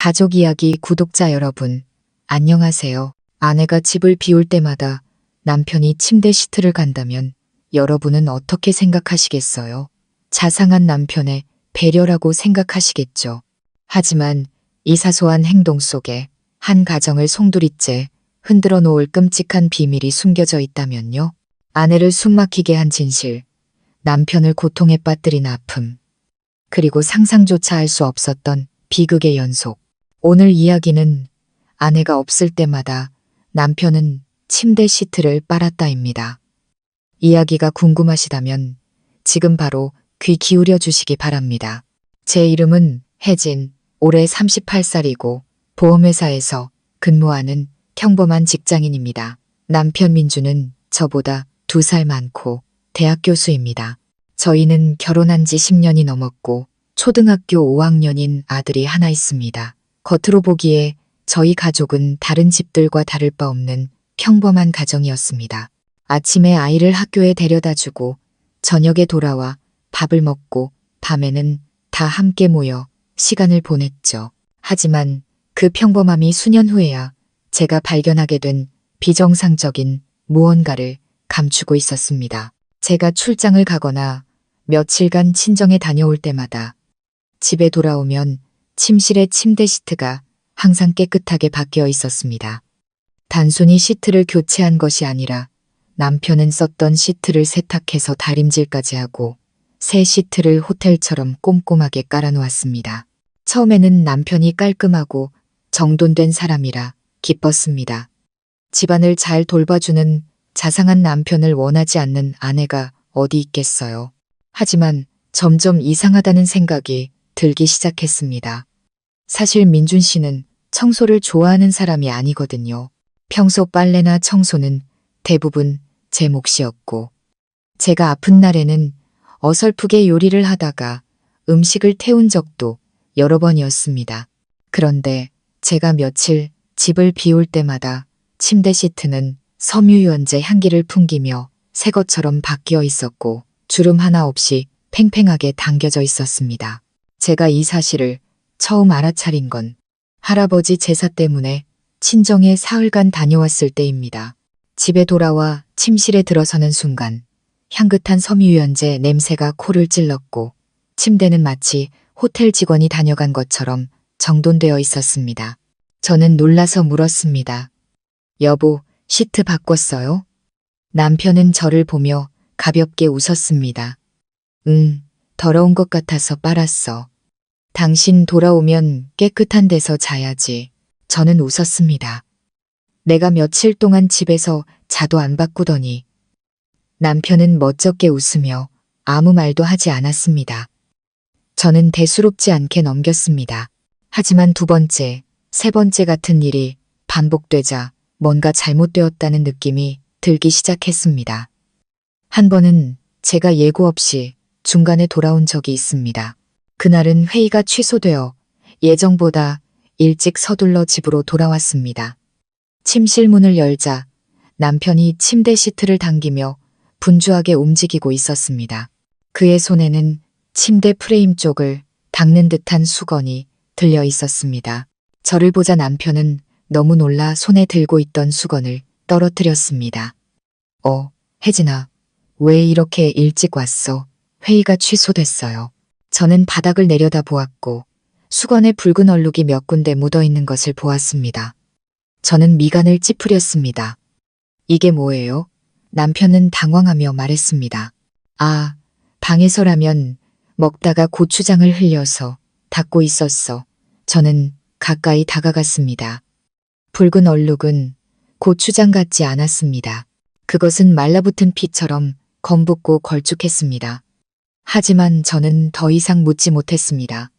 가족 이야기 구독자 여러분, 안녕하세요. 아내가 집을 비울 때마다 남편이 침대 시트를 간다면 여러분은 어떻게 생각하시겠어요? 자상한 남편의 배려라고 생각하시겠죠. 하지만 이 사소한 행동 속에 한 가정을 송두리째 흔들어 놓을 끔찍한 비밀이 숨겨져 있다면요. 아내를 숨막히게 한 진실, 남편을 고통에 빠뜨린 아픔, 그리고 상상조차 할 수 없었던 비극의 연속. 오늘 이야기는 아내가 없을 때마다 남편은 침대 시트를 빨았다입니다. 이야기가 궁금하시다면 지금 바로 귀 기울여 주시기 바랍니다. 제 이름은 혜진, 올해 38살이고 보험회사에서 근무하는 평범한 직장인입니다. 남편 민주는 저보다 2살 많고 대학 교수입니다. 저희는 결혼한 지 10년이 넘었고 초등학교 5학년인 아들이 하나 있습니다. 겉으로 보기에 저희 가족은 다른 집들과 다를 바 없는 평범한 가정이었습니다. 아침에 아이를 학교에 데려다 주고 저녁에 돌아와 밥을 먹고 밤에는 다 함께 모여 시간을 보냈죠. 하지만 그 평범함이 수년 후에야 제가 발견하게 된 비정상적인 무언가를 감추고 있었습니다. 제가 출장을 가거나 며칠간 친정에 다녀올 때마다 집에 돌아오면 침실의 침대 시트가 항상 깨끗하게 바뀌어 있었습니다. 단순히 시트를 교체한 것이 아니라 남편은 썼던 시트를 세탁해서 다림질까지 하고 새 시트를 호텔처럼 꼼꼼하게 깔아놓았습니다. 처음에는 남편이 깔끔하고 정돈된 사람이라 기뻤습니다. 집안을 잘 돌봐주는 자상한 남편을 원하지 않는 아내가 어디 있겠어요. 하지만 점점 이상하다는 생각이 들기 시작했습니다. 사실 민준 씨는 청소를 좋아하는 사람이 아니거든요. 평소 빨래나 청소는 대부분 제 몫이었고 제가 아픈 날에는 어설프게 요리를 하다가 음식을 태운 적도 여러 번이었습니다. 그런데 제가 며칠 집을 비울 때마다 침대 시트는 섬유유연제 향기를 풍기며 새 것처럼 바뀌어 있었고 주름 하나 없이 팽팽하게 당겨져 있었습니다. 제가 이 사실을 처음 알아차린 건 할아버지 제사 때문에 친정에 사흘간 다녀왔을 때입니다. 집에 돌아와 침실에 들어서는 순간 향긋한 섬유유연제 냄새가 코를 찔렀고 침대는 마치 호텔 직원이 다녀간 것처럼 정돈되어 있었습니다. 저는 놀라서 물었습니다. 여보, 시트 바꿨어요? 남편은 저를 보며 가볍게 웃었습니다. 더러운 것 같아서 빨았어. 당신 돌아오면 깨끗한 데서 자야지. 저는 웃었습니다. 내가 며칠 동안 집에서 자도 안 바꾸더니 남편은 멋쩍게 웃으며 아무 말도 하지 않았습니다. 저는 대수롭지 않게 넘겼습니다. 하지만 2번째, 3번째 같은 일이 반복되자 뭔가 잘못되었다는 느낌이 들기 시작했습니다. 한 번은 제가 예고 없이 중간에 돌아온 적이 있습니다. 그날은 회의가 취소되어 예정보다 일찍 서둘러 집으로 돌아왔습니다. 침실 문을 열자 남편이 침대 시트를 당기며 분주하게 움직이고 있었습니다. 그의 손에는 침대 프레임 쪽을 닦는 듯한 수건이 들려 있었습니다. 저를 보자 남편은 너무 놀라 손에 들고 있던 수건을 떨어뜨렸습니다. 혜진아, 왜 이렇게 일찍 왔어? 회의가 취소됐어요. 저는 바닥을 내려다 보았고 수건에 붉은 얼룩이 몇 군데 묻어 있는 것을 보았습니다. 저는 미간을 찌푸렸습니다. 이게 뭐예요? 남편은 당황하며 말했습니다. 방에서라면 먹다가 고추장을 흘려서 닦고 있었어. 저는 가까이 다가갔습니다. 붉은 얼룩은 고추장 같지 않았습니다. 그것은 말라붙은 피처럼 검붓고 걸쭉했습니다. 하지만 저는 더 이상 묻지 못했습니다.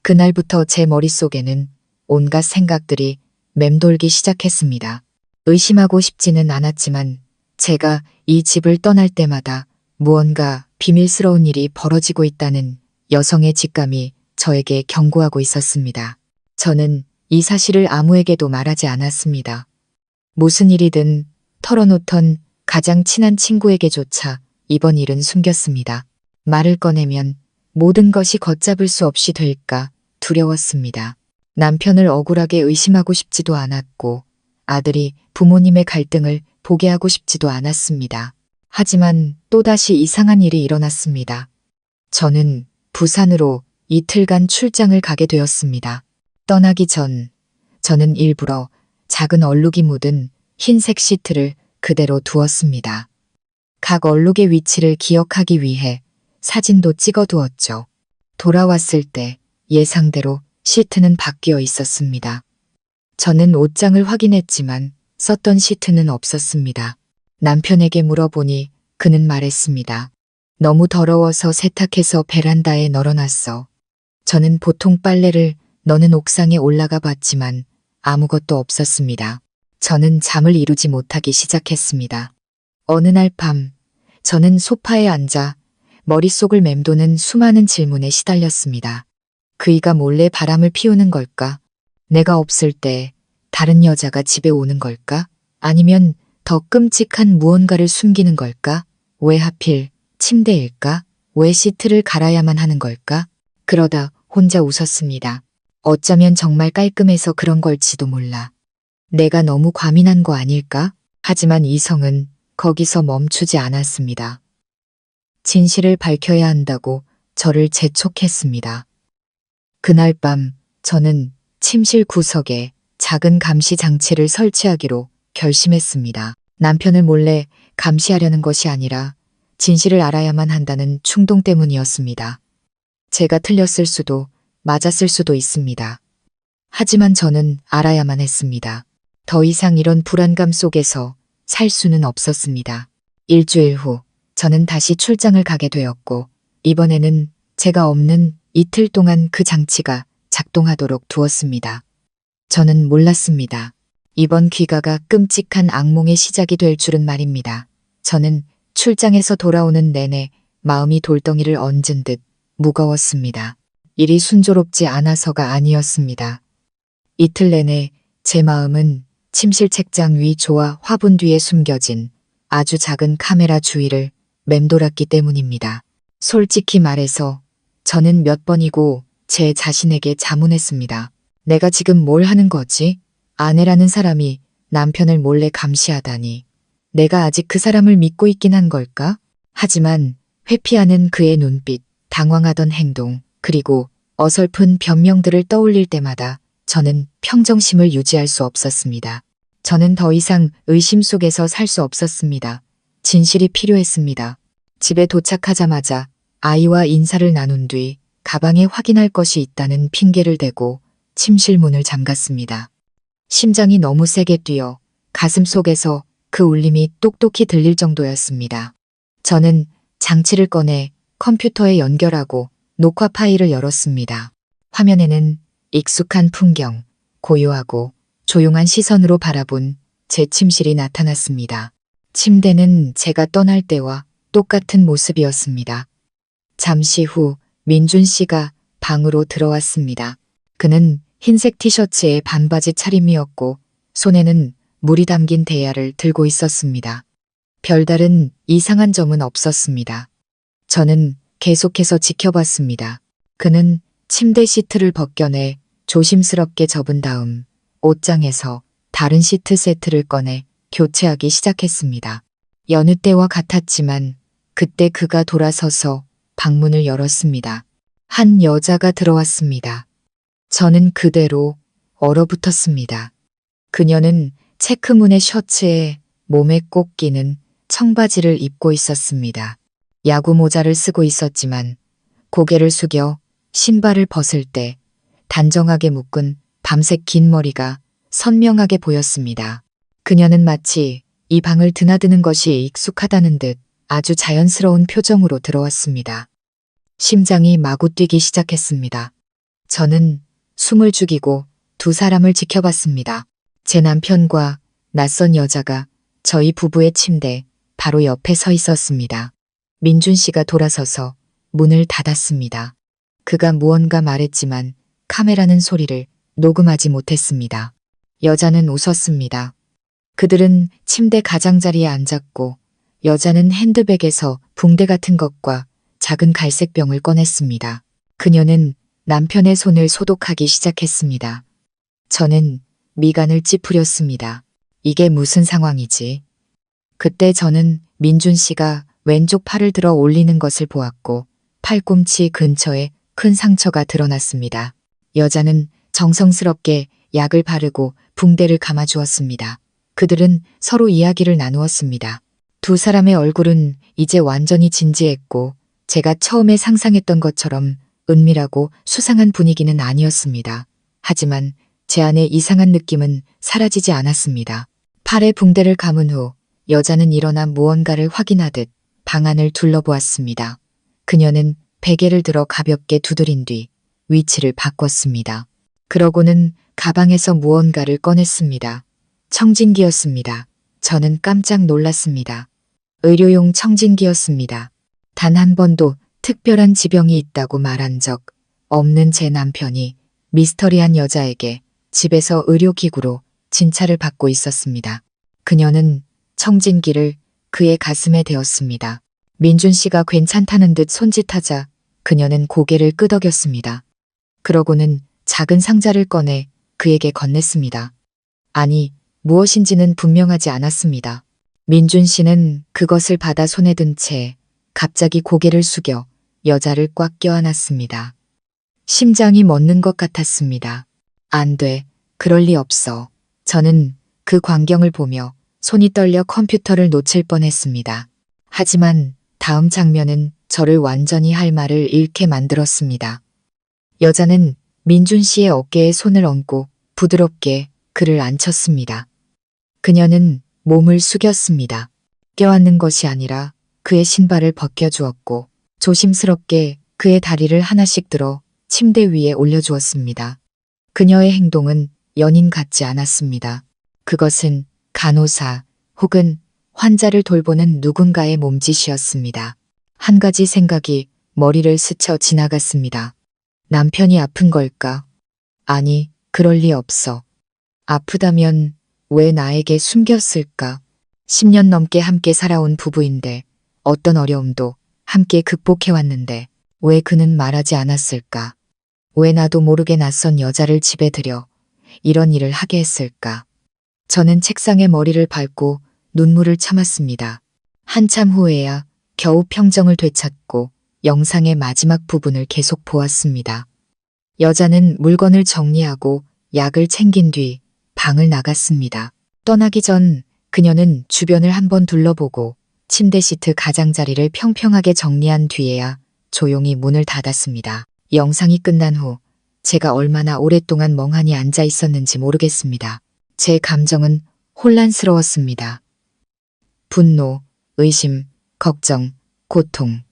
그날부터 제 머릿속에는 온갖 생각들이 맴돌기 시작했습니다. 의심하고 싶지는 않았지만 제가 이 집을 떠날 때마다 무언가 비밀스러운 일이 벌어지고 있다는 여성의 직감이 저에게 경고하고 있었습니다. 저는 이 사실을 아무에게도 말하지 않았습니다. 무슨 일이든 털어놓던 가장 친한 친구에게조차 이번 일은 숨겼습니다. 말을 꺼내면 모든 것이 걷잡을 수 없이 될까 두려웠습니다. 남편을 억울하게 의심하고 싶지도 않았고 아들이 부모님의 갈등을 보게 하고 싶지도 않았습니다. 하지만 또다시 이상한 일이 일어났습니다. 저는 부산으로 이틀간 출장을 가게 되었습니다. 떠나기 전 저는 일부러 작은 얼룩이 묻은 흰색 시트를 그대로 두었습니다. 각 얼룩의 위치를 기억하기 위해 사진도 찍어두었죠. 돌아왔을 때 예상대로 시트는 바뀌어 있었습니다. 저는 옷장을 확인했지만 썼던 시트는 없었습니다. 남편에게 물어보니 그는 말했습니다. 너무 더러워서 세탁해서 베란다에 널어놨어. 저는 보통 빨래를 너는 옥상에 올라가 봤지만 아무것도 없었습니다. 저는 잠을 이루지 못하기 시작했습니다. 어느 날 밤, 저는 소파에 앉아 머릿속을 맴도는 수많은 질문에 시달렸습니다. 그이가 몰래 바람을 피우는 걸까? 내가 없을 때 다른 여자가 집에 오는 걸까? 아니면 더 끔찍한 무언가를 숨기는 걸까? 왜 하필 침대일까? 왜 시트를 갈아야만 하는 걸까? 그러다 혼자 웃었습니다. 어쩌면 정말 깔끔해서 그런 걸지도 몰라. 내가 너무 과민한 거 아닐까? 하지만 이성은 거기서 멈추지 않았습니다. 진실을 밝혀야 한다고 저를 재촉했습니다. 그날 밤 저는 침실 구석에 작은 감시 장치를 설치하기로 결심했습니다. 남편을 몰래 감시하려는 것이 아니라 진실을 알아야만 한다는 충동 때문이었습니다. 제가 틀렸을 수도 맞았을 수도 있습니다. 하지만 저는 알아야만 했습니다. 더 이상 이런 불안감 속에서 살 수는 없었습니다. 일주일 후 저는 다시 출장을 가게 되었고 이번에는 제가 없는 이틀 동안 그 장치가 작동하도록 두었습니다. 저는 몰랐습니다. 이번 귀가가 끔찍한 악몽의 시작이 될 줄은 말입니다. 저는 출장에서 돌아오는 내내 마음이 돌덩이를 얹은 듯 무거웠습니다. 일이 순조롭지 않아서가 아니었습니다. 이틀 내내 제 마음은 침실 책장 위 조화 화분 뒤에 숨겨진 아주 작은 카메라 주위를 맴돌았기 때문입니다. 솔직히 말해서 저는 몇 번이고 제 자신에게 자문했습니다. 내가 지금 뭘 하는 거지? 아내라는 사람이 남편을 몰래 감시하다니. 내가 아직 그 사람을 믿고 있긴 한 걸까? 하지만 회피하는 그의 눈빛, 당황하던 행동, 그리고 어설픈 변명들을 떠올릴 때마다 저는 평정심을 유지할 수 없었습니다. 저는 더 이상 의심 속에서 살 수 없었습니다. 진실이 필요했습니다. 집에 도착하자마자 아이와 인사를 나눈 뒤 가방에 확인할 것이 있다는 핑계를 대고 침실 문을 잠갔습니다. 심장이 너무 세게 뛰어 가슴 속에서 그 울림이 똑똑히 들릴 정도였습니다. 저는 장치를 꺼내 컴퓨터에 연결하고 녹화 파일을 열었습니다. 화면에는 익숙한 풍경, 고요하고 조용한 시선으로 바라본 제 침실이 나타났습니다. 침대는 제가 떠날 때와 똑같은 모습이었습니다. 잠시 후 민준 씨가 방으로 들어왔습니다. 그는 흰색 티셔츠에 반바지 차림이었고 손에는 물이 담긴 대야를 들고 있었습니다. 별다른 이상한 점은 없었습니다. 저는 계속해서 지켜봤습니다. 그는 침대 시트를 벗겨내 조심스럽게 접은 다음 옷장에서 다른 시트 세트를 꺼내 교체하기 시작했습니다. 여느 때와 같았지만 그때 그가 돌아서서 방문을 열었습니다. 한 여자가 들어왔습니다. 저는 그대로 얼어붙었습니다. 그녀는 체크무늬 셔츠에 몸에 꼭 끼는 청바지를 입고 있었습니다. 야구 모자를 쓰고 있었지만 고개를 숙여 신발을 벗을 때 단정하게 묶은 밤색 긴 머리가 선명하게 보였습니다. 그녀는 마치 이 방을 드나드는 것이 익숙하다는 듯 아주 자연스러운 표정으로 들어왔습니다. 심장이 마구 뛰기 시작했습니다. 저는 숨을 죽이고 두 사람을 지켜봤습니다. 제 남편과 낯선 여자가 저희 부부의 침대 바로 옆에 서 있었습니다. 민준 씨가 돌아서서 문을 닫았습니다. 그가 무언가 말했지만 카메라는 소리를 녹음하지 못했습니다. 여자는 웃었습니다. 그들은 침대 가장자리에 앉았고 여자는 핸드백에서 붕대 같은 것과 작은 갈색 병을 꺼냈습니다. 그녀는 남편의 손을 소독하기 시작했습니다. 저는 미간을 찌푸렸습니다. 이게 무슨 상황이지? 그때 저는 민준 씨가 왼쪽 팔을 들어 올리는 것을 보았고 팔꿈치 근처에 큰 상처가 드러났습니다. 여자는 정성스럽게 약을 바르고 붕대를 감아주었습니다. 그들은 서로 이야기를 나누었습니다. 두 사람의 얼굴은 이제 완전히 진지했고 제가 처음에 상상했던 것처럼 은밀하고 수상한 분위기는 아니었습니다. 하지만 제 안의 이상한 느낌은 사라지지 않았습니다. 팔에 붕대를 감은 후 여자는 일어나 무언가를 확인하듯 방 안을 둘러보았습니다. 그녀는 베개를 들어 가볍게 두드린 뒤 위치를 바꿨습니다. 그러고는 가방에서 무언가를 꺼냈습니다. 청진기였습니다. 저는 깜짝 놀랐습니다. 의료용 청진기였습니다. 단 한 번도 특별한 지병이 있다고 말한 적 없는 제 남편이 미스터리한 여자에게 집에서 의료기구로 진찰을 받고 있었습니다. 그녀는 청진기를 그의 가슴에 대었습니다. 민준 씨가 괜찮다는 듯 손짓하자 그녀는 고개를 끄덕였습니다. 그러고는 작은 상자를 꺼내 그에게 건넸습니다. 아니, 무엇인지는 분명하지 않았습니다. 민준 씨는 그것을 받아 손에 든 채 갑자기 고개를 숙여 여자를 꽉 껴안았습니다. 심장이 멎는 것 같았습니다. 안 돼, 그럴 리 없어. 저는 그 광경을 보며 손이 떨려 컴퓨터를 놓칠 뻔했습니다. 하지만 다음 장면은 저를 완전히 할 말을 잃게 만들었습니다. 여자는 민준 씨의 어깨에 손을 얹고 부드럽게 그를 안쳤습니다. 그녀는 몸을 숙였습니다. 껴안는 것이 아니라 그의 신발을 벗겨주었고 조심스럽게 그의 다리를 하나씩 들어 침대 위에 올려주었습니다. 그녀의 행동은 연인 같지 않았습니다. 그것은 간호사 혹은 환자를 돌보는 누군가의 몸짓이었습니다. 한 가지 생각이 머리를 스쳐 지나갔습니다. 남편이 아픈 걸까? 아니, 그럴 리 없어. 아프다면 왜 나에게 숨겼을까? 10년 넘게 함께 살아온 부부인데 어떤 어려움도 함께 극복해왔는데 왜 그는 말하지 않았을까? 왜 나도 모르게 낯선 여자를 집에 들여 이런 일을 하게 했을까? 저는 책상에 머리를 밟고 눈물을 참았습니다. 한참 후에야 겨우 평정을 되찾고 영상의 마지막 부분을 계속 보았습니다. 여자는 물건을 정리하고 약을 챙긴 뒤 방을 나갔습니다. 떠나기 전 그녀는 주변을 한번 둘러보고 침대 시트 가장자리를 평평하게 정리한 뒤에야 조용히 문을 닫았습니다. 영상이 끝난 후 제가 얼마나 오랫동안 멍하니 앉아 있었는지 모르겠습니다. 제 감정은 혼란스러웠습니다. 분노, 의심, 걱정, 고통.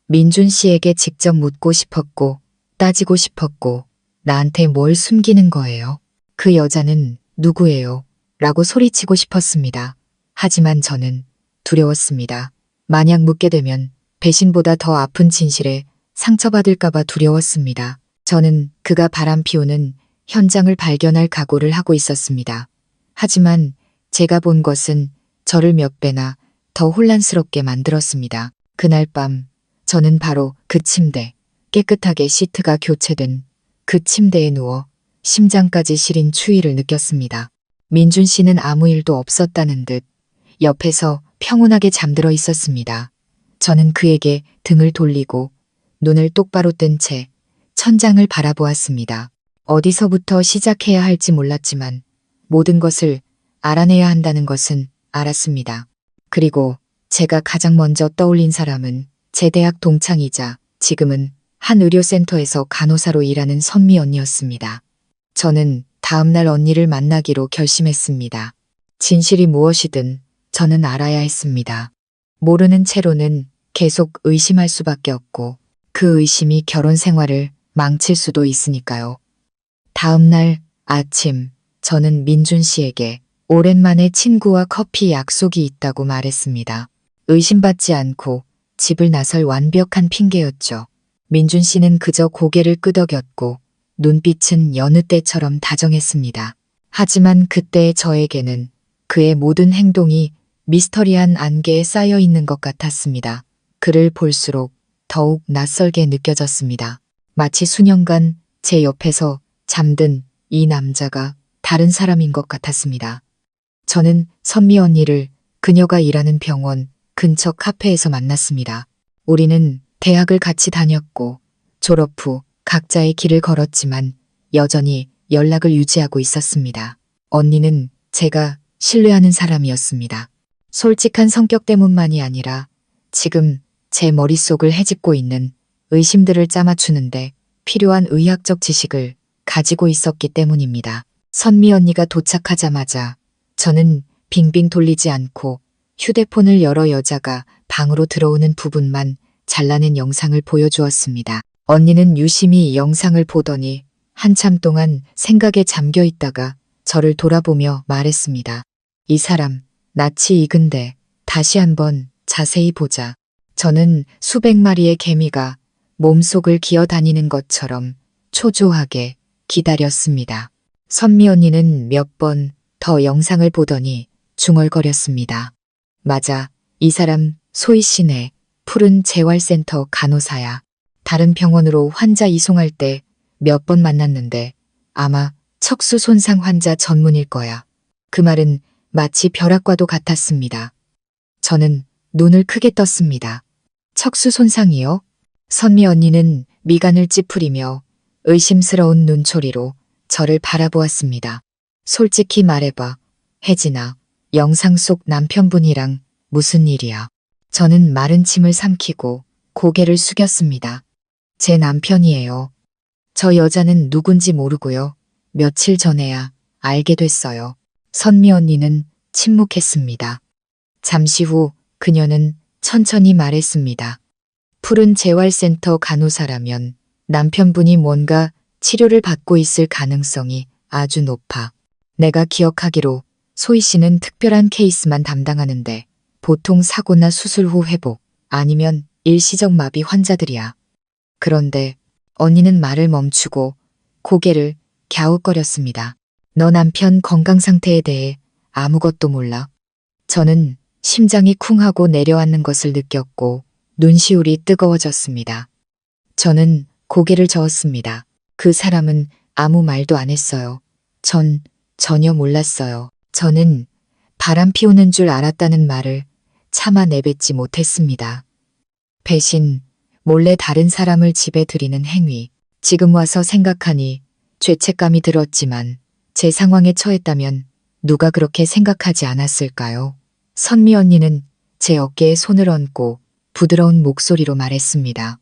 민준 씨에게 직접 묻고 싶었고 따지고 싶었고 나한테 뭘 숨기는 거예요? 그 여자는 누구예요? 라고 소리치고 싶었습니다. 하지만 저는 두려웠습니다. 만약 묻게 되면 배신보다 더 아픈 진실에 상처받을까봐 두려웠습니다. 저는 그가 바람 피우는 현장을 발견할 각오를 하고 있었습니다. 하지만 제가 본 것은 저를 몇 배나 더 혼란스럽게 만들었습니다. 그날 밤 저는 바로 그 침대, 깨끗하게 시트가 교체된 그 침대에 누워 심장까지 시린 추위를 느꼈습니다. 민준 씨는 아무 일도 없었다는 듯 옆에서 평온하게 잠들어 있었습니다. 저는 그에게 등을 돌리고 눈을 똑바로 뜬 채 천장을 바라보았습니다. 어디서부터 시작해야 할지 몰랐지만 모든 것을 알아내야 한다는 것은 알았습니다. 그리고 제가 가장 먼저 떠올린 사람은 제 대학 동창이자 지금은 한 의료센터에서 간호사로 일하는 선미 언니였습니다. 저는 다음날 언니를 만나기로 결심했습니다. 진실이 무엇이든 저는 알아야 했습니다. 모르는 채로는 계속 의심할 수밖에 없고 그 의심이 결혼 생활을 망칠 수도 있으니까요. 다음날 아침 저는 민준 씨에게 오랜만에 친구와 커피 약속이 있다고 말했습니다. 의심받지 않고 집을 나설 완벽한 핑계였죠. 민준 씨는 그저 고개를 끄덕였고 눈빛은 여느 때처럼 다정했습니다. 하지만 그때의 저에게는 그의 모든 행동이 미스터리한 안개에 쌓여 있는 것 같았습니다. 그를 볼수록 더욱 낯설게 느껴졌습니다. 마치 수년간 제 옆에서 잠든 이 남자가 다른 사람인 것 같았습니다. 저는 선미 언니를 그녀가 일하는 병원 근처 카페에서 만났습니다. 우리는 대학을 같이 다녔고 졸업 후 각자의 길을 걸었지만 여전히 연락을 유지하고 있었습니다. 언니는 제가 신뢰하는 사람이었습니다. 솔직한 성격 때문만이 아니라 지금 제 머릿속을 헤집고 있는 의심들을 짜맞추는데 필요한 의학적 지식을 가지고 있었기 때문입니다. 선미 언니가 도착하자마자 저는 빙빙 돌리지 않고 휴대폰을 열어 여자가 방으로 들어오는 부분만 잘라낸 영상을 보여주었습니다. 언니는 유심히 영상을 보더니 한참 동안 생각에 잠겨 있다가 저를 돌아보며 말했습니다. 이 사람 낯이 익은데 다시 한번 자세히 보자. 저는 수백 마리의 개미가 몸속을 기어다니는 것처럼 초조하게 기다렸습니다. 선미 언니는 몇 번 더 영상을 보더니 중얼거렸습니다. 맞아, 이 사람 소희 씨네. 푸른 재활센터 간호사야. 다른 병원으로 환자 이송할 때 몇 번 만났는데 아마 척수 손상 환자 전문일 거야. 그 말은 마치 벼락과도 같았습니다. 저는 눈을 크게 떴습니다. 척수 손상이요? 선미 언니는 미간을 찌푸리며 의심스러운 눈초리로 저를 바라보았습니다. 솔직히 말해봐. 혜진아, 영상 속 남편분이랑 무슨 일이야? 저는 마른 침을 삼키고 고개를 숙였습니다. 제 남편이에요. 저 여자는 누군지 모르고요. 며칠 전에야 알게 됐어요. 선미 언니는 침묵했습니다. 잠시 후 그녀는 천천히 말했습니다. 푸른 재활센터 간호사라면 남편분이 뭔가 치료를 받고 있을 가능성이 아주 높아. 내가 기억하기로 소희 씨는 특별한 케이스만 담당하는데 보통 사고나 수술 후 회복 아니면 일시적 마비 환자들이야. 그런데 언니는 말을 멈추고 고개를 갸웃거렸습니다. 너 남편 건강 상태에 대해 아무것도 몰라. 저는 심장이 쿵하고 내려앉는 것을 느꼈고 눈시울이 뜨거워졌습니다. 저는 고개를 저었습니다. 그 사람은 아무 말도 안 했어요. 전 전혀 몰랐어요. 저는 바람 피우는 줄 알았다는 말을 차마 내뱉지 못했습니다. 배신, 몰래 다른 사람을 집에 들이는 행위. 지금 와서 생각하니 죄책감이 들었지만 제 상황에 처했다면 누가 그렇게 생각하지 않았을까요? 선미 언니는 제 어깨에 손을 얹고 부드러운 목소리로 말했습니다.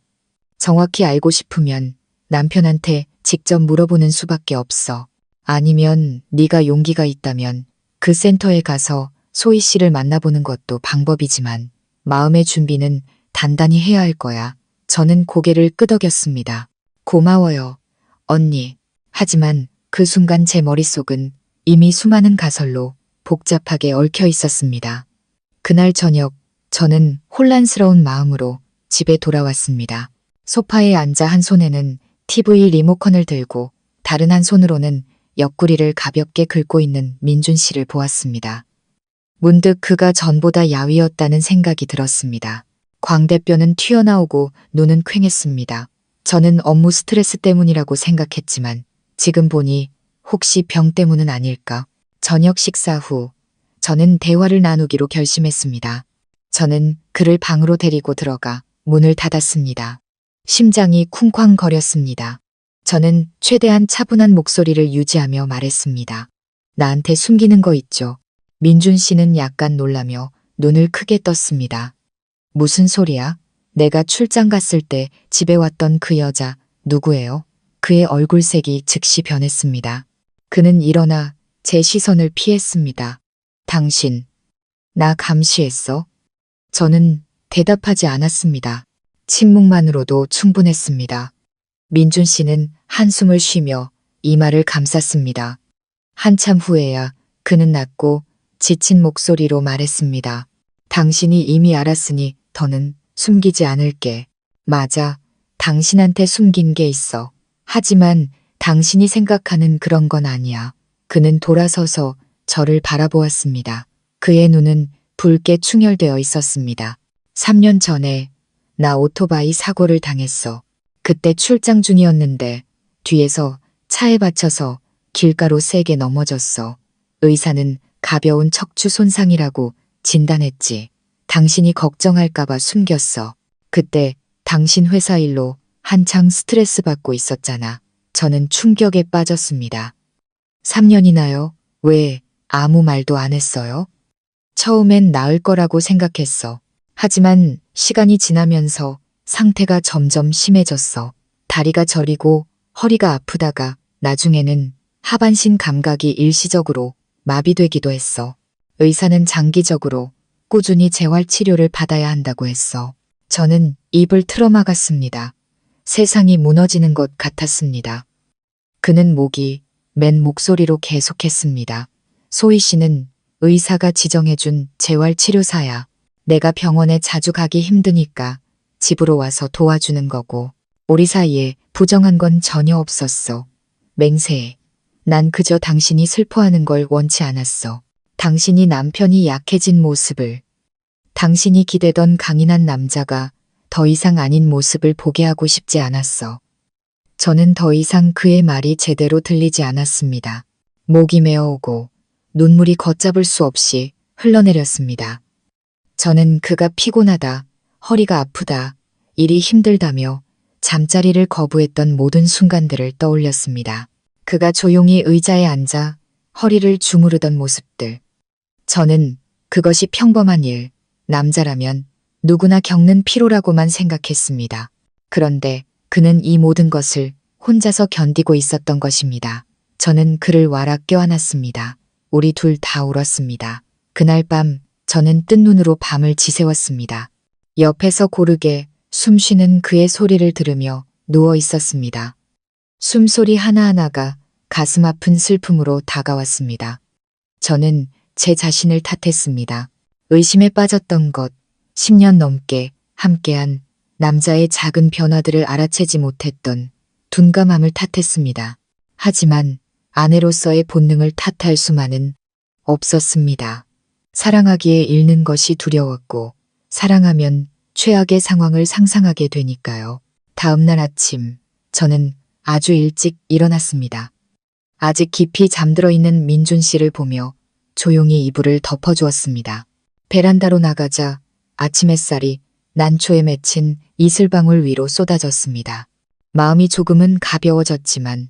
정확히 알고 싶으면 남편한테 직접 물어보는 수밖에 없어. 아니면 네가 용기가 있다면 그 센터에 가서 소희 씨를 만나보는 것도 방법이지만 마음의 준비는 단단히 해야 할 거야. 저는 고개를 끄덕였습니다. 고마워요, 언니. 하지만 그 순간 제 머릿속은 이미 수많은 가설로 복잡하게 얽혀 있었습니다. 그날 저녁 저는 혼란스러운 마음으로 집에 돌아왔습니다. 소파에 앉아 한 손에는 TV 리모컨을 들고 다른 한 손으로는 옆구리를 가볍게 긁고 있는 민준 씨를 보았습니다. 문득 그가 전보다 야위었다는 생각이 들었습니다. 광대뼈는 튀어나오고 눈은 퀭했습니다. 저는 업무 스트레스 때문이라고 생각했지만 지금 보니 혹시 병 때문은 아닐까? 저녁 식사 후 저는 대화를 나누기로 결심했습니다. 저는 그를 방으로 데리고 들어가 문을 닫았습니다. 심장이 쿵쾅거렸습니다. 저는 최대한 차분한 목소리를 유지하며 말했습니다. 나한테 숨기는 거 있죠? 민준 씨는 약간 놀라며 눈을 크게 떴습니다. 무슨 소리야? 내가 출장 갔을 때 집에 왔던 그 여자 누구예요? 그의 얼굴색이 즉시 변했습니다. 그는 일어나 제 시선을 피했습니다. 당신, 나 감시했어? 저는 대답하지 않았습니다. 침묵만으로도 충분했습니다. 민준 씨는 한숨을 쉬며 이마를 감쌌습니다. 한참 후에야 그는 낮고 지친 목소리로 말했습니다. 당신이 이미 알았으니 더는 숨기지 않을게. 맞아, 당신한테 숨긴 게 있어. 하지만 당신이 생각하는 그런 건 아니야. 그는 돌아서서 저를 바라보았습니다. 그의 눈은 붉게 충혈되어 있었습니다. 3년 전에 나 오토바이 사고를 당했어. 그때 출장 중이었는데 뒤에서 차에 받쳐서 길가로 세게 넘어졌어. 의사는 가벼운 척추 손상이라고 진단했지. 당신이 걱정할까봐 숨겼어. 그때 당신 회사 일로 한창 스트레스 받고 있었잖아. 저는 충격에 빠졌습니다. 3년이나요? 왜 아무 말도 안 했어요? 처음엔 나을 거라고 생각했어. 하지만 시간이 지나면서 상태가 점점 심해졌어. 다리가 저리고 허리가 아프다가 나중에는 하반신 감각이 일시적으로 마비되기도 했어. 의사는 장기적으로 꾸준히 재활 치료를 받아야 한다고 했어. 저는 입을 틀어막았습니다. 세상이 무너지는 것 같았습니다. 그는 목이 맨 목소리로 계속했습니다. 소희 씨는 의사가 지정해준 재활치료사야. 내가 병원에 자주 가기 힘드니까 집으로 와서 도와주는 거고 우리 사이에 부정한 건 전혀 없었어. 맹세해. 난 그저 당신이 슬퍼하는 걸 원치 않았어. 당신이 남편이 약해진 모습을, 당신이 기대던 강인한 남자가 더 이상 아닌 모습을 보게 하고 싶지 않았어. 저는 더 이상 그의 말이 제대로 들리지 않았습니다. 목이 메어오고 눈물이 걷잡을 수 없이 흘러내렸습니다. 저는 그가 피곤하다, 허리가 아프다, 일이 힘들다며 잠자리를 거부했던 모든 순간들을 떠올렸습니다. 그가 조용히 의자에 앉아 허리를 주무르던 모습들. 저는 그것이 평범한 일, 남자라면 누구나 겪는 피로라고만 생각했습니다. 그런데 그는 이 모든 것을 혼자서 견디고 있었던 것입니다. 저는 그를 와락 껴안았습니다. 우리 둘 다 울었습니다. 그날 밤 저는 뜬 눈으로 밤을 지새웠습니다. 옆에서 고르게 숨쉬는 그의 소리를 들으며 누워 있었습니다. 숨소리 하나하나가 가슴 아픈 슬픔으로 다가왔습니다. 저는 제 자신을 탓했습니다. 의심에 빠졌던 것, 10년 넘게 함께한 남자의 작은 변화들을 알아채지 못했던 둔감함을 탓했습니다. 하지만 아내로서의 본능을 탓할 수만은 없었습니다. 사랑하기에 잃는 것이 두려웠고 사랑하면 최악의 상황을 상상하게 되니까요. 다음 날 아침 저는 아주 일찍 일어났습니다. 아직 깊이 잠들어 있는 민준 씨를 보며 조용히 이불을 덮어주었습니다. 베란다로 나가자 아침 햇살이 난초에 맺힌 이슬방울 위로 쏟아졌습니다. 마음이 조금은 가벼워졌지만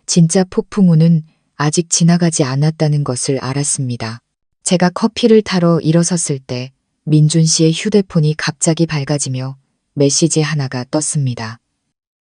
진짜 폭풍우는 아직 지나가지 않았다는 것을 알았습니다. 제가 커피를 타러 일어섰을 때 민준 씨의 휴대폰이 갑자기 밝아지며 메시지 하나가 떴습니다.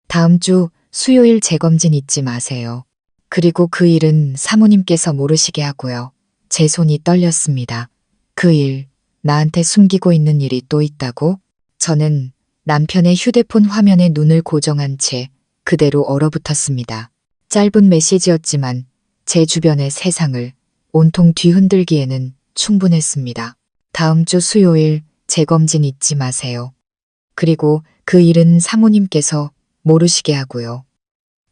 다음 주 수요일 재검진 잊지 마세요. 그리고 그 일은 사모님께서 모르시게 하고요. 제 손이 떨렸습니다. 그 일, 나한테 숨기고 있는 일이 또 있다고? 저는 남편의 휴대폰 화면에 눈을 고정한 채 그대로 얼어붙었습니다. 짧은 메시지였지만 제 주변의 세상을 온통 뒤흔들기에는 충분했습니다. 다음 주 수요일 재검진 잊지 마세요. 그리고 그 일은 사모님께서 모르시게 하고요.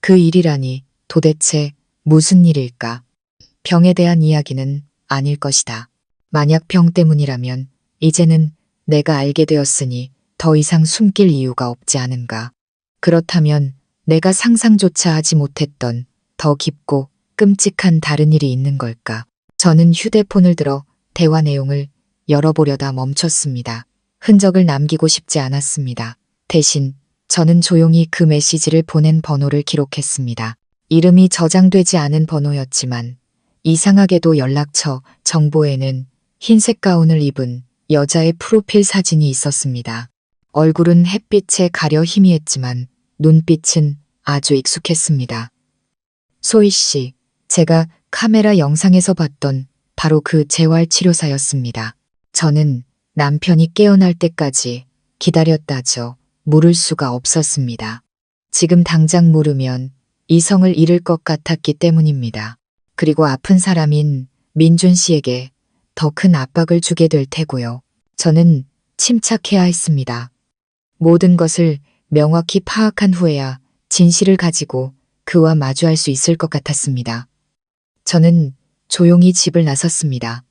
그 일이라니 도대체 무슨 일일까? 병에 대한 이야기는 아닐 것이다. 만약 병 때문이라면 이제는 내가 알게 되었으니 더 이상 숨길 이유가 없지 않은가. 그렇다면 내가 상상조차 하지 못했던 더 깊고 끔찍한 다른 일이 있는 걸까? 저는 휴대폰을 들어 대화 내용을 열어보려다 멈췄습니다. 흔적을 남기고 싶지 않았습니다. 대신 저는 조용히 그 메시지를 보낸 번호를 기록했습니다. 이름이 저장되지 않은 번호였지만 이상하게도 연락처 정보에는 흰색 가운을 입은 여자의 프로필 사진이 있었습니다. 얼굴은 햇빛에 가려 희미했지만 눈빛은 아주 익숙했습니다. 소희 씨, 제가 카메라 영상에서 봤던 바로 그 재활치료사였습니다. 저는 남편이 깨어날 때까지 기다렸다죠. 물을 수가 없었습니다. 지금 당장 물으면 이성을 잃을 것 같았기 때문입니다. 그리고 아픈 사람인 민준 씨에게 더 큰 압박을 주게 될 테고요. 저는 침착해야 했습니다. 모든 것을 명확히 파악한 후에야 진실을 가지고 그와 마주할 수 있을 것 같았습니다. 저는 조용히 집을 나섰습니다.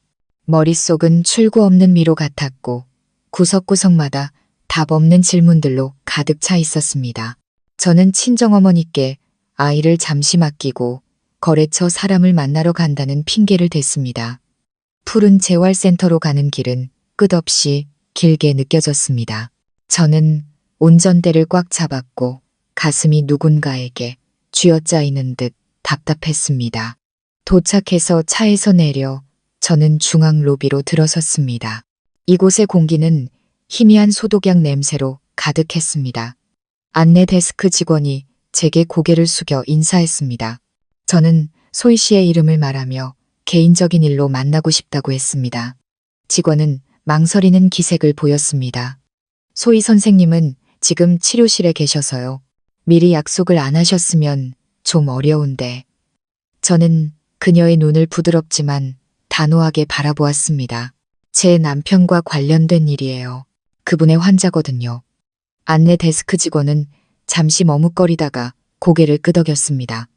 머릿속은 출구 없는 미로 같았고 구석구석마다 답 없는 질문들로 가득 차 있었습니다. 저는 친정어머니께 아이를 잠시 맡기고 거래처 사람을 만나러 간다는 핑계를 댔습니다. 푸른 재활센터로 가는 길은 끝없이 길게 느껴졌습니다. 저는 운전대를 꽉 잡았고 가슴이 누군가에게 쥐어짜이는 듯 답답했습니다. 도착해서 차에서 내려 저는 중앙 로비로 들어섰습니다. 이곳의 공기는 희미한 소독약 냄새로 가득했습니다. 안내 데스크 직원이 제게 고개를 숙여 인사했습니다. 저는 소희 씨의 이름을 말하며 개인적인 일로 만나고 싶다고 했습니다. 직원은 망설이는 기색을 보였습니다. 소희 선생님은 지금 치료실에 계셔서요. 미리 약속을 안 하셨으면 좀 어려운데. 저는 그녀의 눈을 부드럽지만 단호하게 바라보았습니다. 제 남편과 관련된 일이에요. 그분의 환자거든요. 안내 데스크 직원은 잠시 머뭇거리다가 고개를 끄덕였습니다.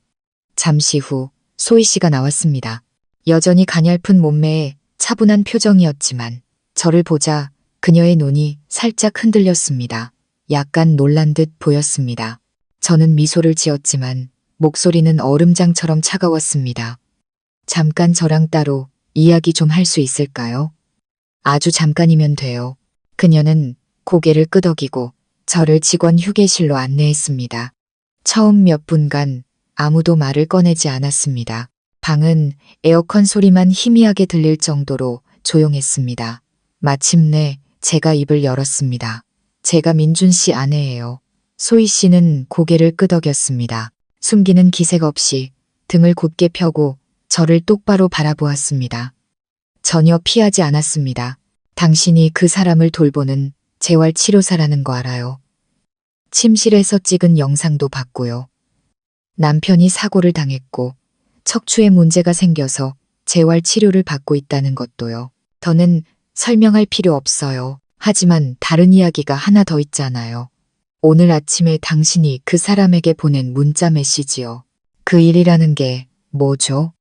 잠시 후 소희 씨가 나왔습니다. 여전히 가냘픈 몸매에 차분한 표정이었지만 저를 보자 그녀의 눈이 살짝 흔들렸습니다. 약간 놀란 듯 보였습니다. 저는 미소를 지었지만 목소리는 얼음장처럼 차가웠습니다. 잠깐 저랑 따로 이야기 좀 할 수 있을까요? 아주 잠깐이면 돼요. 그녀는 고개를 끄덕이고 저를 직원 휴게실로 안내했습니다. 처음 몇 분간 아무도 말을 꺼내지 않았습니다. 방은 에어컨 소리만 희미하게 들릴 정도로 조용했습니다. 마침내 제가 입을 열었습니다. 제가 민준 씨 아내예요. 소희 씨는 고개를 끄덕였습니다. 숨기는 기색 없이 등을 곧게 펴고 저를 똑바로 바라보았습니다. 전혀 피하지 않았습니다. 당신이 그 사람을 돌보는 재활치료사라는 거 알아요. 침실에서 찍은 영상도 봤고요. 남편이 사고를 당했고 척추에 문제가 생겨서 재활치료를 받고 있다는 것도요. 더는 설명할 필요 없어요. 하지만 다른 이야기가 하나 더 있잖아요. 오늘 아침에 당신이 그 사람에게 보낸 문자 메시지요. 그 일이라는 게 뭐죠?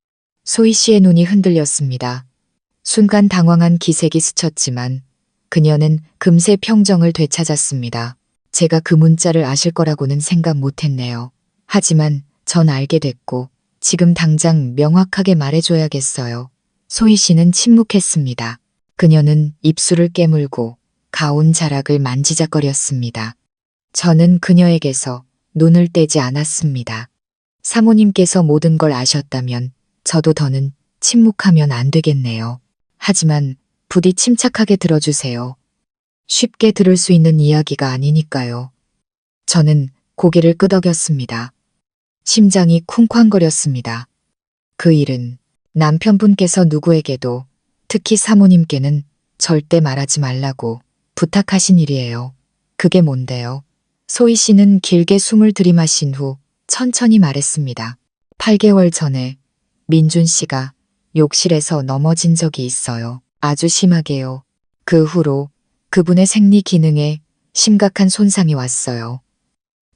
소희 씨의 눈이 흔들렸습니다. 순간 당황한 기색이 스쳤지만 그녀는 금세 평정을 되찾았습니다. 제가 그 문자를 아실 거라고는 생각 못했네요. 하지만 전 알게 됐고 지금 당장 명확하게 말해줘야겠어요. 소희 씨는 침묵했습니다. 그녀는 입술을 깨물고 가온 자락을 만지작거렸습니다. 저는 그녀에게서 눈을 떼지 않았습니다. 사모님께서 모든 걸 아셨다면 저도 더는 침묵하면 안 되겠네요. 하지만 부디 침착하게 들어주세요. 쉽게 들을 수 있는 이야기가 아니니까요. 저는 고개를 끄덕였습니다. 심장이 쿵쾅거렸습니다. 그 일은 남편분께서 누구에게도 특히 사모님께는 절대 말하지 말라고 부탁하신 일이에요. 그게 뭔데요? 소희 씨는 길게 숨을 들이마신 후 천천히 말했습니다. 8개월 전에 민준 씨가 욕실에서 넘어진 적이 있어요. 아주 심하게요. 그 후로 그분의 생리 기능에 심각한 손상이 왔어요.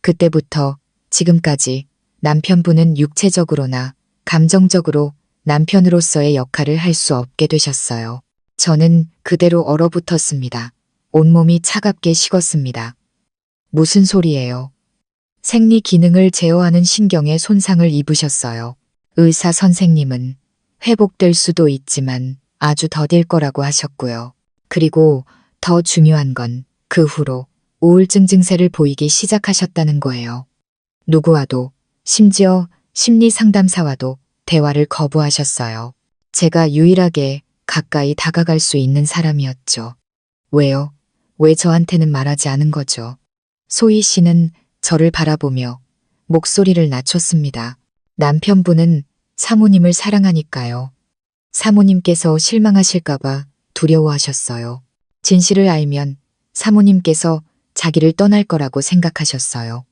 그때부터 지금까지 남편분은 육체적으로나 감정적으로 남편으로서의 역할을 할 수 없게 되셨어요. 저는 그대로 얼어붙었습니다. 온몸이 차갑게 식었습니다. 무슨 소리예요? 생리 기능을 제어하는 신경에 손상을 입으셨어요. 의사 선생님은 회복될 수도 있지만 아주 더딜 거라고 하셨고요. 그리고 더 중요한 건 그 후로 우울증 증세를 보이기 시작하셨다는 거예요. 누구와도, 심지어 심리 상담사와도 대화를 거부하셨어요. 제가 유일하게 가까이 다가갈 수 있는 사람이었죠. 왜요? 왜 저한테는 말하지 않은 거죠? 소희 씨는 저를 바라보며 목소리를 낮췄습니다. 남편분은 사모님을 사랑하니까요. 사모님께서 실망하실까봐 두려워하셨어요. 진실을 알면 사모님께서 자기를 떠날 거라고 생각하셨어요.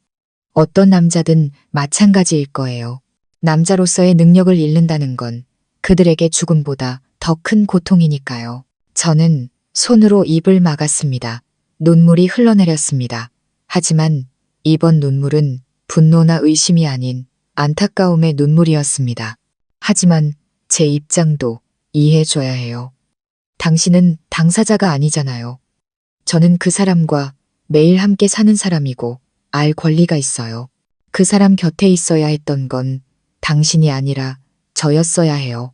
어떤 남자든 마찬가지일 거예요. 남자로서의 능력을 잃는다는 건 그들에게 죽음보다 더 큰 고통이니까요. 저는 손으로 입을 막았습니다. 눈물이 흘러내렸습니다. 하지만 이번 눈물은 분노나 의심이 아닌 안타까움의 눈물이었습니다. 하지만 제 입장도 이해해줘야 해요. 당신은 당사자가 아니잖아요. 저는 그 사람과 매일 함께 사는 사람이고 알 권리가 있어요. 그 사람 곁에 있어야 했던 건 당신이 아니라 저였어야 해요.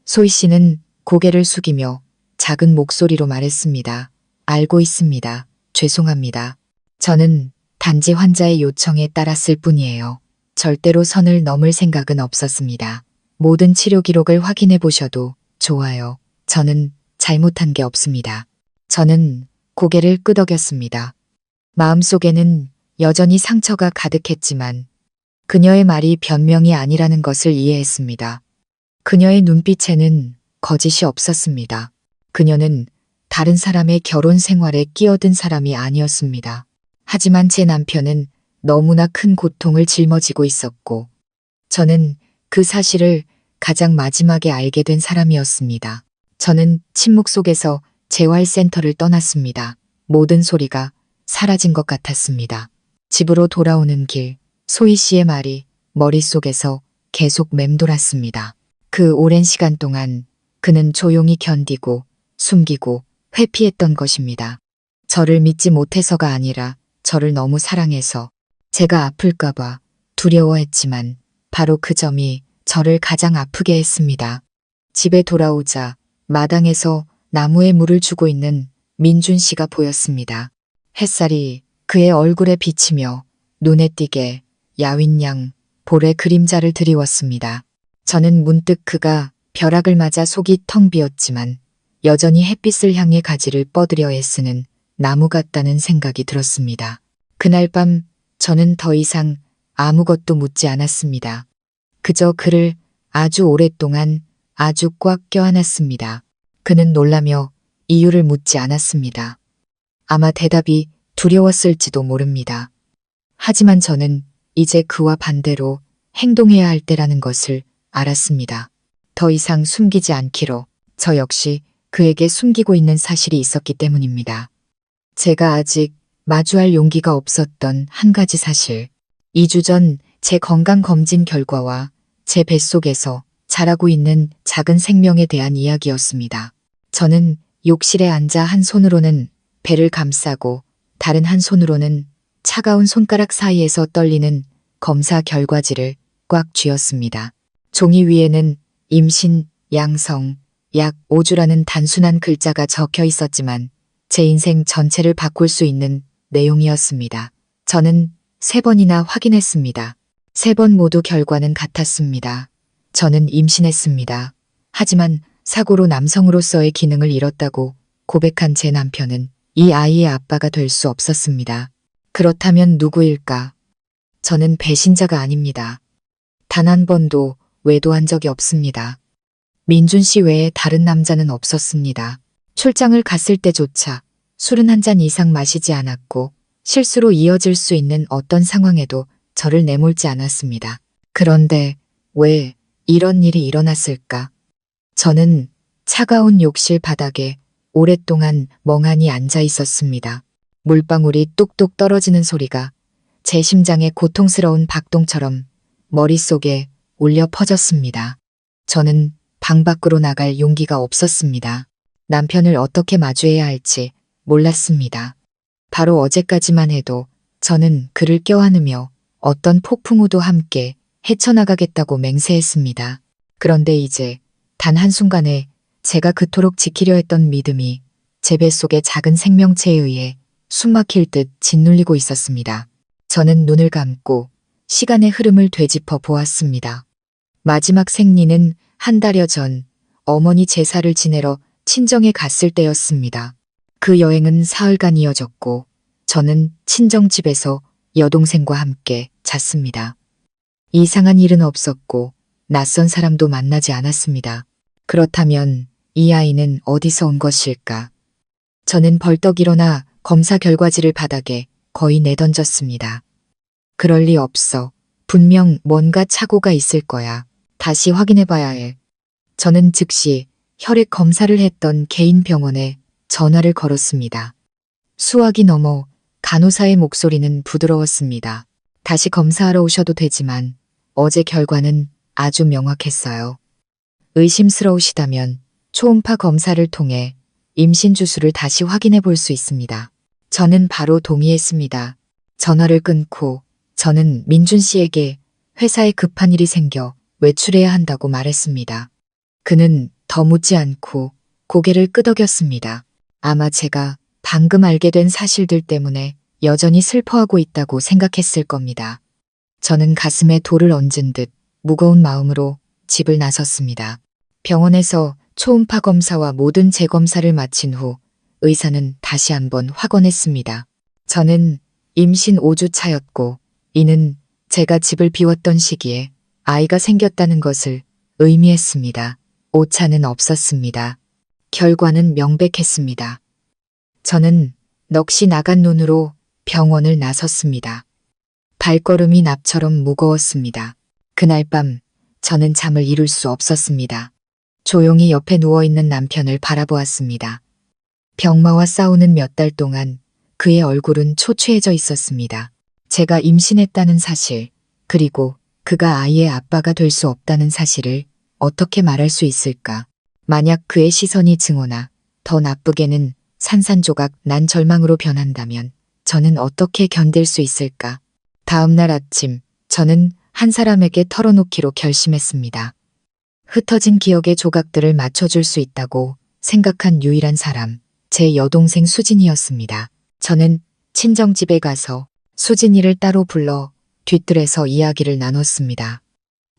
소희 씨는 고개를 숙이며 작은 목소리로 말했습니다. 알고 있습니다. 죄송합니다. 저는 단지 환자의 요청에 따랐을 뿐이에요. 절대로 선을 넘을 생각은 없었습니다. 모든 치료 기록을 확인해 보셔도 좋아요. 저는 잘못한 게 없습니다. 저는 고개를 끄덕였습니다. 마음속에는 여전히 상처가 가득했지만 그녀의 말이 변명이 아니라는 것을 이해했습니다. 그녀의 눈빛에는 거짓이 없었습니다. 그녀는 다른 사람의 결혼 생활에 끼어든 사람이 아니었습니다. 하지만 제 남편은 너무나 큰 고통을 짊어지고 있었고 저는 그 사실을 가장 마지막에 알게 된 사람이었습니다. 저는 침묵 속에서 재활센터를 떠났습니다. 모든 소리가 사라진 것 같았습니다. 집으로 돌아오는 길, 소희 씨의 말이 머릿속에서 계속 맴돌았습니다. 그 오랜 시간 동안 그는 조용히 견디고 숨기고 회피했던 것입니다. 저를 믿지 못해서가 아니라 저를 너무 사랑해서 제가 아플까봐 두려워했지만 바로 그 점이 저를 가장 아프게 했습니다. 집에 돌아오자 마당에서 나무에 물을 주고 있는 민준 씨가 보였습니다. 햇살이 그의 얼굴에 비치며 눈에 띄게 야윈양 볼에 그림자를 드리웠습니다. 저는 문득 그가 벼락을 맞아 속이 텅 비었지만 여전히 햇빛을 향해 가지를 뻗으려 애쓰는 나무 같다는 생각이 들었습니다. 그날 밤 저는 더 이상 아무것도 묻지 않았습니다. 그저 그를 아주 오랫동안 아주 꽉 껴안았습니다. 그는 놀라며 이유를 묻지 않았습니다. 아마 대답이 두려웠을지도 모릅니다. 하지만 저는 이제 그와 반대로 행동해야 할 때라는 것을 알았습니다. 더 이상 숨기지 않기로 저 역시 그에게 숨기고 있는 사실이 있었기 때문입니다. 제가 아직 마주할 용기가 없었던 한 가지 사실. 2주 전 제 건강검진 결과와 제 뱃속에서 자라고 있는 작은 생명에 대한 이야기였습니다. 저는 욕실에 앉아 한 손으로는 배를 감싸고 다른 한 손으로는 차가운 손가락 사이에서 떨리는 검사 결과지를 꽉 쥐었습니다. 종이 위에는 임신, 양성, 약 5주라는 단순한 글자가 적혀 있었지만 제 인생 전체를 바꿀 수 있는 내용이었습니다. 저는 3번이나 확인했습니다. 3번 모두 결과는 같았습니다. 저는 임신했습니다. 하지만 사고로 남성으로서의 기능을 잃었다고 고백한 제 남편은 이 아이의 아빠가 될 수 없었습니다. 그렇다면 누구일까? 저는 배신자가 아닙니다. 단 한 번도 외도한 적이 없습니다. 민준 씨 외에 다른 남자는 없었습니다. 출장을 갔을 때조차 술은 한 잔 이상 마시지 않았고 실수로 이어질 수 있는 어떤 상황에도 저를 내몰지 않았습니다. 그런데 왜 이런 일이 일어났을까? 저는 차가운 욕실 바닥에 오랫동안 멍하니 앉아 있었습니다. 물방울이 뚝뚝 떨어지는 소리가 제 심장의 고통스러운 박동처럼 머릿속에 울려 퍼졌습니다. 저는 방 밖으로 나갈 용기가 없었습니다. 남편을 어떻게 마주해야 할지 몰랐습니다. 바로 어제까지만 해도 저는 그를 껴안으며 어떤 폭풍우도 함께 헤쳐나가겠다고 맹세했습니다. 그런데 이제 단 한순간에 제가 그토록 지키려 했던 믿음이 제 뱃속의 작은 생명체에 의해 숨막힐 듯 짓눌리고 있었습니다. 저는 눈을 감고 시간의 흐름을 되짚어 보았습니다. 마지막 생리는 한 달여 전 어머니 제사를 지내러 친정에 갔을 때였습니다. 그 여행은 사흘간 이어졌고 저는 친정집에서 여동생과 함께 잤습니다. 이상한 일은 없었고 낯선 사람도 만나지 않았습니다. 그렇다면 이 아이는 어디서 온 것일까? 저는 벌떡 일어나 검사 결과지를 바닥에 거의 내던졌습니다. 그럴 리 없어. 분명 뭔가 착오가 있을 거야. 다시 확인해봐야 해. 저는 즉시 혈액 검사를 했던 개인 병원에 전화를 걸었습니다. 수화기 넘어 간호사의 목소리는 부드러웠습니다. 다시 검사하러 오셔도 되지만 어제 결과는 아주 명확했어요. 의심스러우시다면 초음파 검사를 통해 임신 주수를 다시 확인해 볼 수 있습니다. 저는 바로 동의했습니다. 전화를 끊고 저는 민준 씨에게 회사에 급한 일이 생겨 외출해야 한다고 말했습니다. 그는 더 묻지 않고 고개를 끄덕였습니다. 아마 제가 방금 알게 된 사실들 때문에 여전히 슬퍼하고 있다고 생각했을 겁니다. 저는 가슴에 돌을 얹은 듯 무거운 마음으로 집을 나섰습니다. 병원에서 초음파 검사와 모든 재검사를 마친 후 의사는 다시 한번 확언했습니다. 저는 임신 5주 차였고 이는 제가 집을 비웠던 시기에 아이가 생겼다는 것을 의미했습니다. 오차는 없었습니다. 결과는 명백했습니다. 저는 넋이 나간 눈으로 병원을 나섰습니다. 발걸음이 납처럼 무거웠습니다. 그날 밤 저는 잠을 이룰 수 없었습니다. 조용히 옆에 누워있는 남편을 바라보았습니다. 병마와 싸우는 몇 달 동안 그의 얼굴은 초췌해져 있었습니다. 제가 임신했다는 사실, 그리고 그가 아이의 아빠가 될 수 없다는 사실을 어떻게 말할 수 있을까? 만약 그의 시선이 증오나 더 나쁘게는 산산조각 난 절망으로 변한다면 저는 어떻게 견딜 수 있을까? 다음 날 아침 저는 한 사람에게 털어놓기로 결심했습니다. 흩어진 기억의 조각들을 맞춰줄 수 있다고 생각한 유일한 사람, 제 여동생 수진이었습니다. 저는 친정집에 가서 수진이를 따로 불러 뒤뜰에서 이야기를 나눴습니다.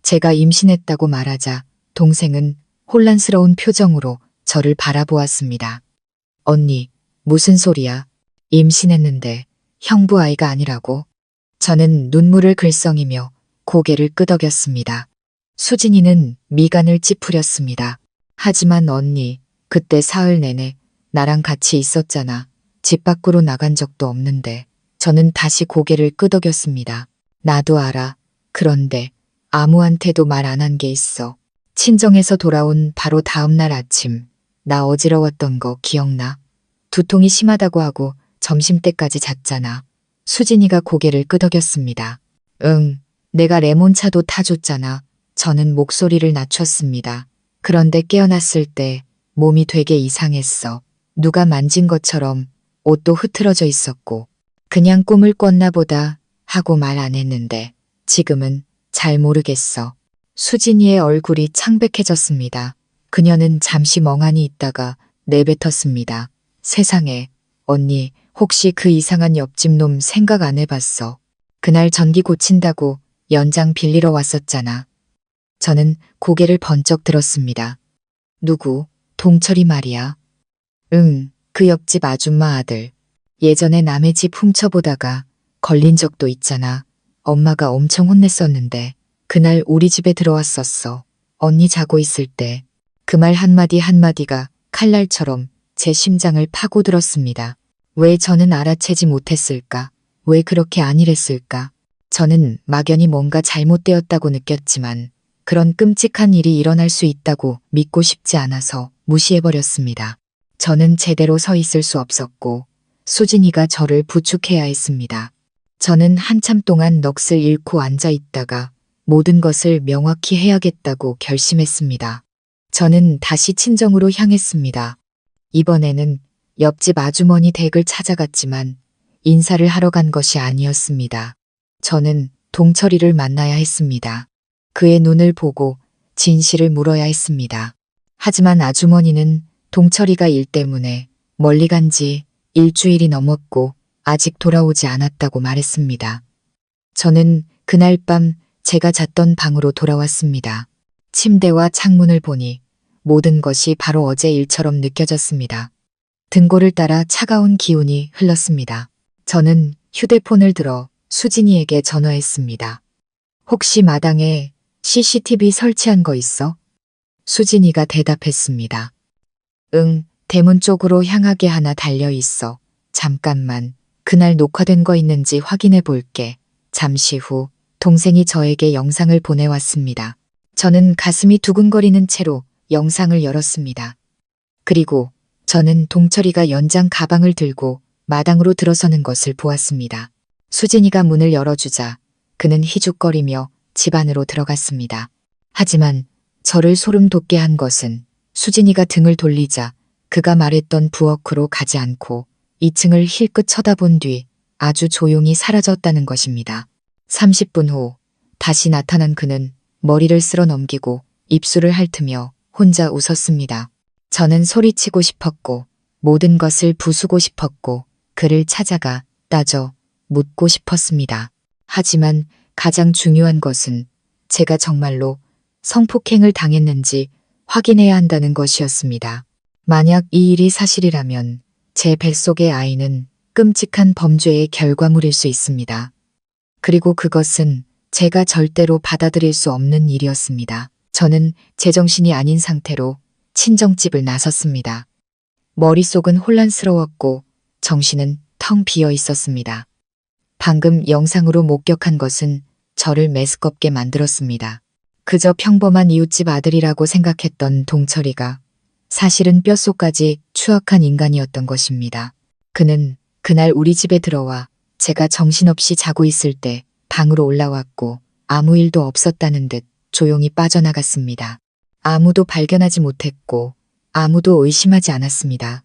제가 임신했다고 말하자 동생은 혼란스러운 표정으로 저를 바라보았습니다. 언니, 무슨 소리야? 임신했는데 형부 아이가 아니라고? 저는 눈물을 글썽이며 고개를 끄덕였습니다. 수진이는 미간을 찌푸렸습니다. 하지만 언니, 그때 사흘 내내 나랑 같이 있었잖아. 집 밖으로 나간 적도 없는데. 저는 다시 고개를 끄덕였습니다. 나도 알아. 그런데 아무한테도 말 안 한 게 있어. 친정에서 돌아온 바로 다음 날 아침, 나 어지러웠던 거 기억나? 두통이 심하다고 하고 점심때까지 잤잖아. 수진이가 고개를 끄덕였습니다. 응, 내가 레몬차도 타줬잖아. 저는 목소리를 낮췄습니다. 그런데 깨어났을 때 몸이 되게 이상했어. 누가 만진 것처럼 옷도 흐트러져 있었고 그냥 꿈을 꿨나 보다 하고 말 안 했는데 지금은 잘 모르겠어. 수진이의 얼굴이 창백해졌습니다. 그녀는 잠시 멍하니 있다가 내뱉었습니다. 세상에, 언니, 혹시 그 이상한 옆집 놈 생각 안 해봤어? 그날 전기 고친다고 연장 빌리러 왔었잖아. 저는 고개를 번쩍 들었습니다. 누구? 동철이 말이야. 응, 그 옆집 아줌마 아들. 예전에 남의 집 훔쳐보다가 걸린 적도 있잖아. 엄마가 엄청 혼냈었는데 그날 우리 집에 들어왔었어. 언니 자고 있을 때. 그 말 한마디 한마디가 칼날처럼 제 심장을 파고들었습니다. 왜 저는 알아채지 못했을까? 왜 그렇게 안일했을까? 저는 막연히 뭔가 잘못되었다고 느꼈지만 그런 끔찍한 일이 일어날 수 있다고 믿고 싶지 않아서 무시해버렸습니다. 저는 제대로 서 있을 수 없었고 수진이가 저를 부축해야 했습니다. 저는 한참 동안 넋을 잃고 앉아 있다가 모든 것을 명확히 해야겠다고 결심했습니다. 저는 다시 친정으로 향했습니다. 이번에는 옆집 아주머니 댁을 찾아갔지만 인사를 하러 간 것이 아니었습니다. 저는 동철이를 만나야 했습니다. 그의 눈을 보고 진실을 물어야 했습니다. 하지만 아주머니는 동철이가 일 때문에 멀리 간 지 일주일이 넘었고 아직 돌아오지 않았다고 말했습니다. 저는 그날 밤 제가 잤던 방으로 돌아왔습니다. 침대와 창문을 보니 모든 것이 바로 어제 일처럼 느껴졌습니다. 등골을 따라 차가운 기운이 흘렀습니다. 저는 휴대폰을 들어 수진이에게 전화했습니다. 혹시 마당에 CCTV 설치한 거 있어? 수진이가 대답했습니다. 응, 대문 쪽으로 향하게 하나 달려 있어. 잠깐만, 그날 녹화된 거 있는지 확인해 볼게. 잠시 후 동생이 저에게 영상을 보내왔습니다. 저는 가슴이 두근거리는 채로 영상을 열었습니다. 그리고 저는 동철이가 연장 가방을 들고 마당으로 들어서는 것을 보았습니다. 수진이가 문을 열어주자 그는 희죽거리며 집 안으로 들어갔습니다. 하지만 저를 소름 돋게 한 것은 수진이가 등을 돌리자 그가 말했던 부엌으로 가지 않고 2층을 힐끗 쳐다본 뒤 아주 조용히 사라졌다는 것입니다. 30분 후 다시 나타난 그는 머리를 쓸어 넘기고 입술을 핥으며 혼자 웃었습니다. 저는 소리치고 싶었고 모든 것을 부수고 싶었고 그를 찾아가 따져 묻고 싶었습니다. 하지만 가장 중요한 것은 제가 정말로 성폭행을 당했는지 확인해야 한다는 것이었습니다. 만약 이 일이 사실이라면 제 뱃속의 아이는 끔찍한 범죄의 결과물일 수 있습니다. 그리고 그것은 제가 절대로 받아들일 수 없는 일이었습니다. 저는 제정신이 아닌 상태로 친정집을 나섰습니다. 머릿속은 혼란스러웠고 정신은 텅 비어 있었습니다. 방금 영상으로 목격한 것은 저를 메스껍게 만들었습니다. 그저 평범한 이웃집 아들이라고 생각했던 동철이가 사실은 뼛속까지 추악한 인간이었던 것입니다. 그는 그날 우리 집에 들어와 제가 정신없이 자고 있을 때 방으로 올라왔고 아무 일도 없었다는 듯 조용히 빠져나갔습니다. 아무도 발견하지 못했고 아무도 의심하지 않았습니다.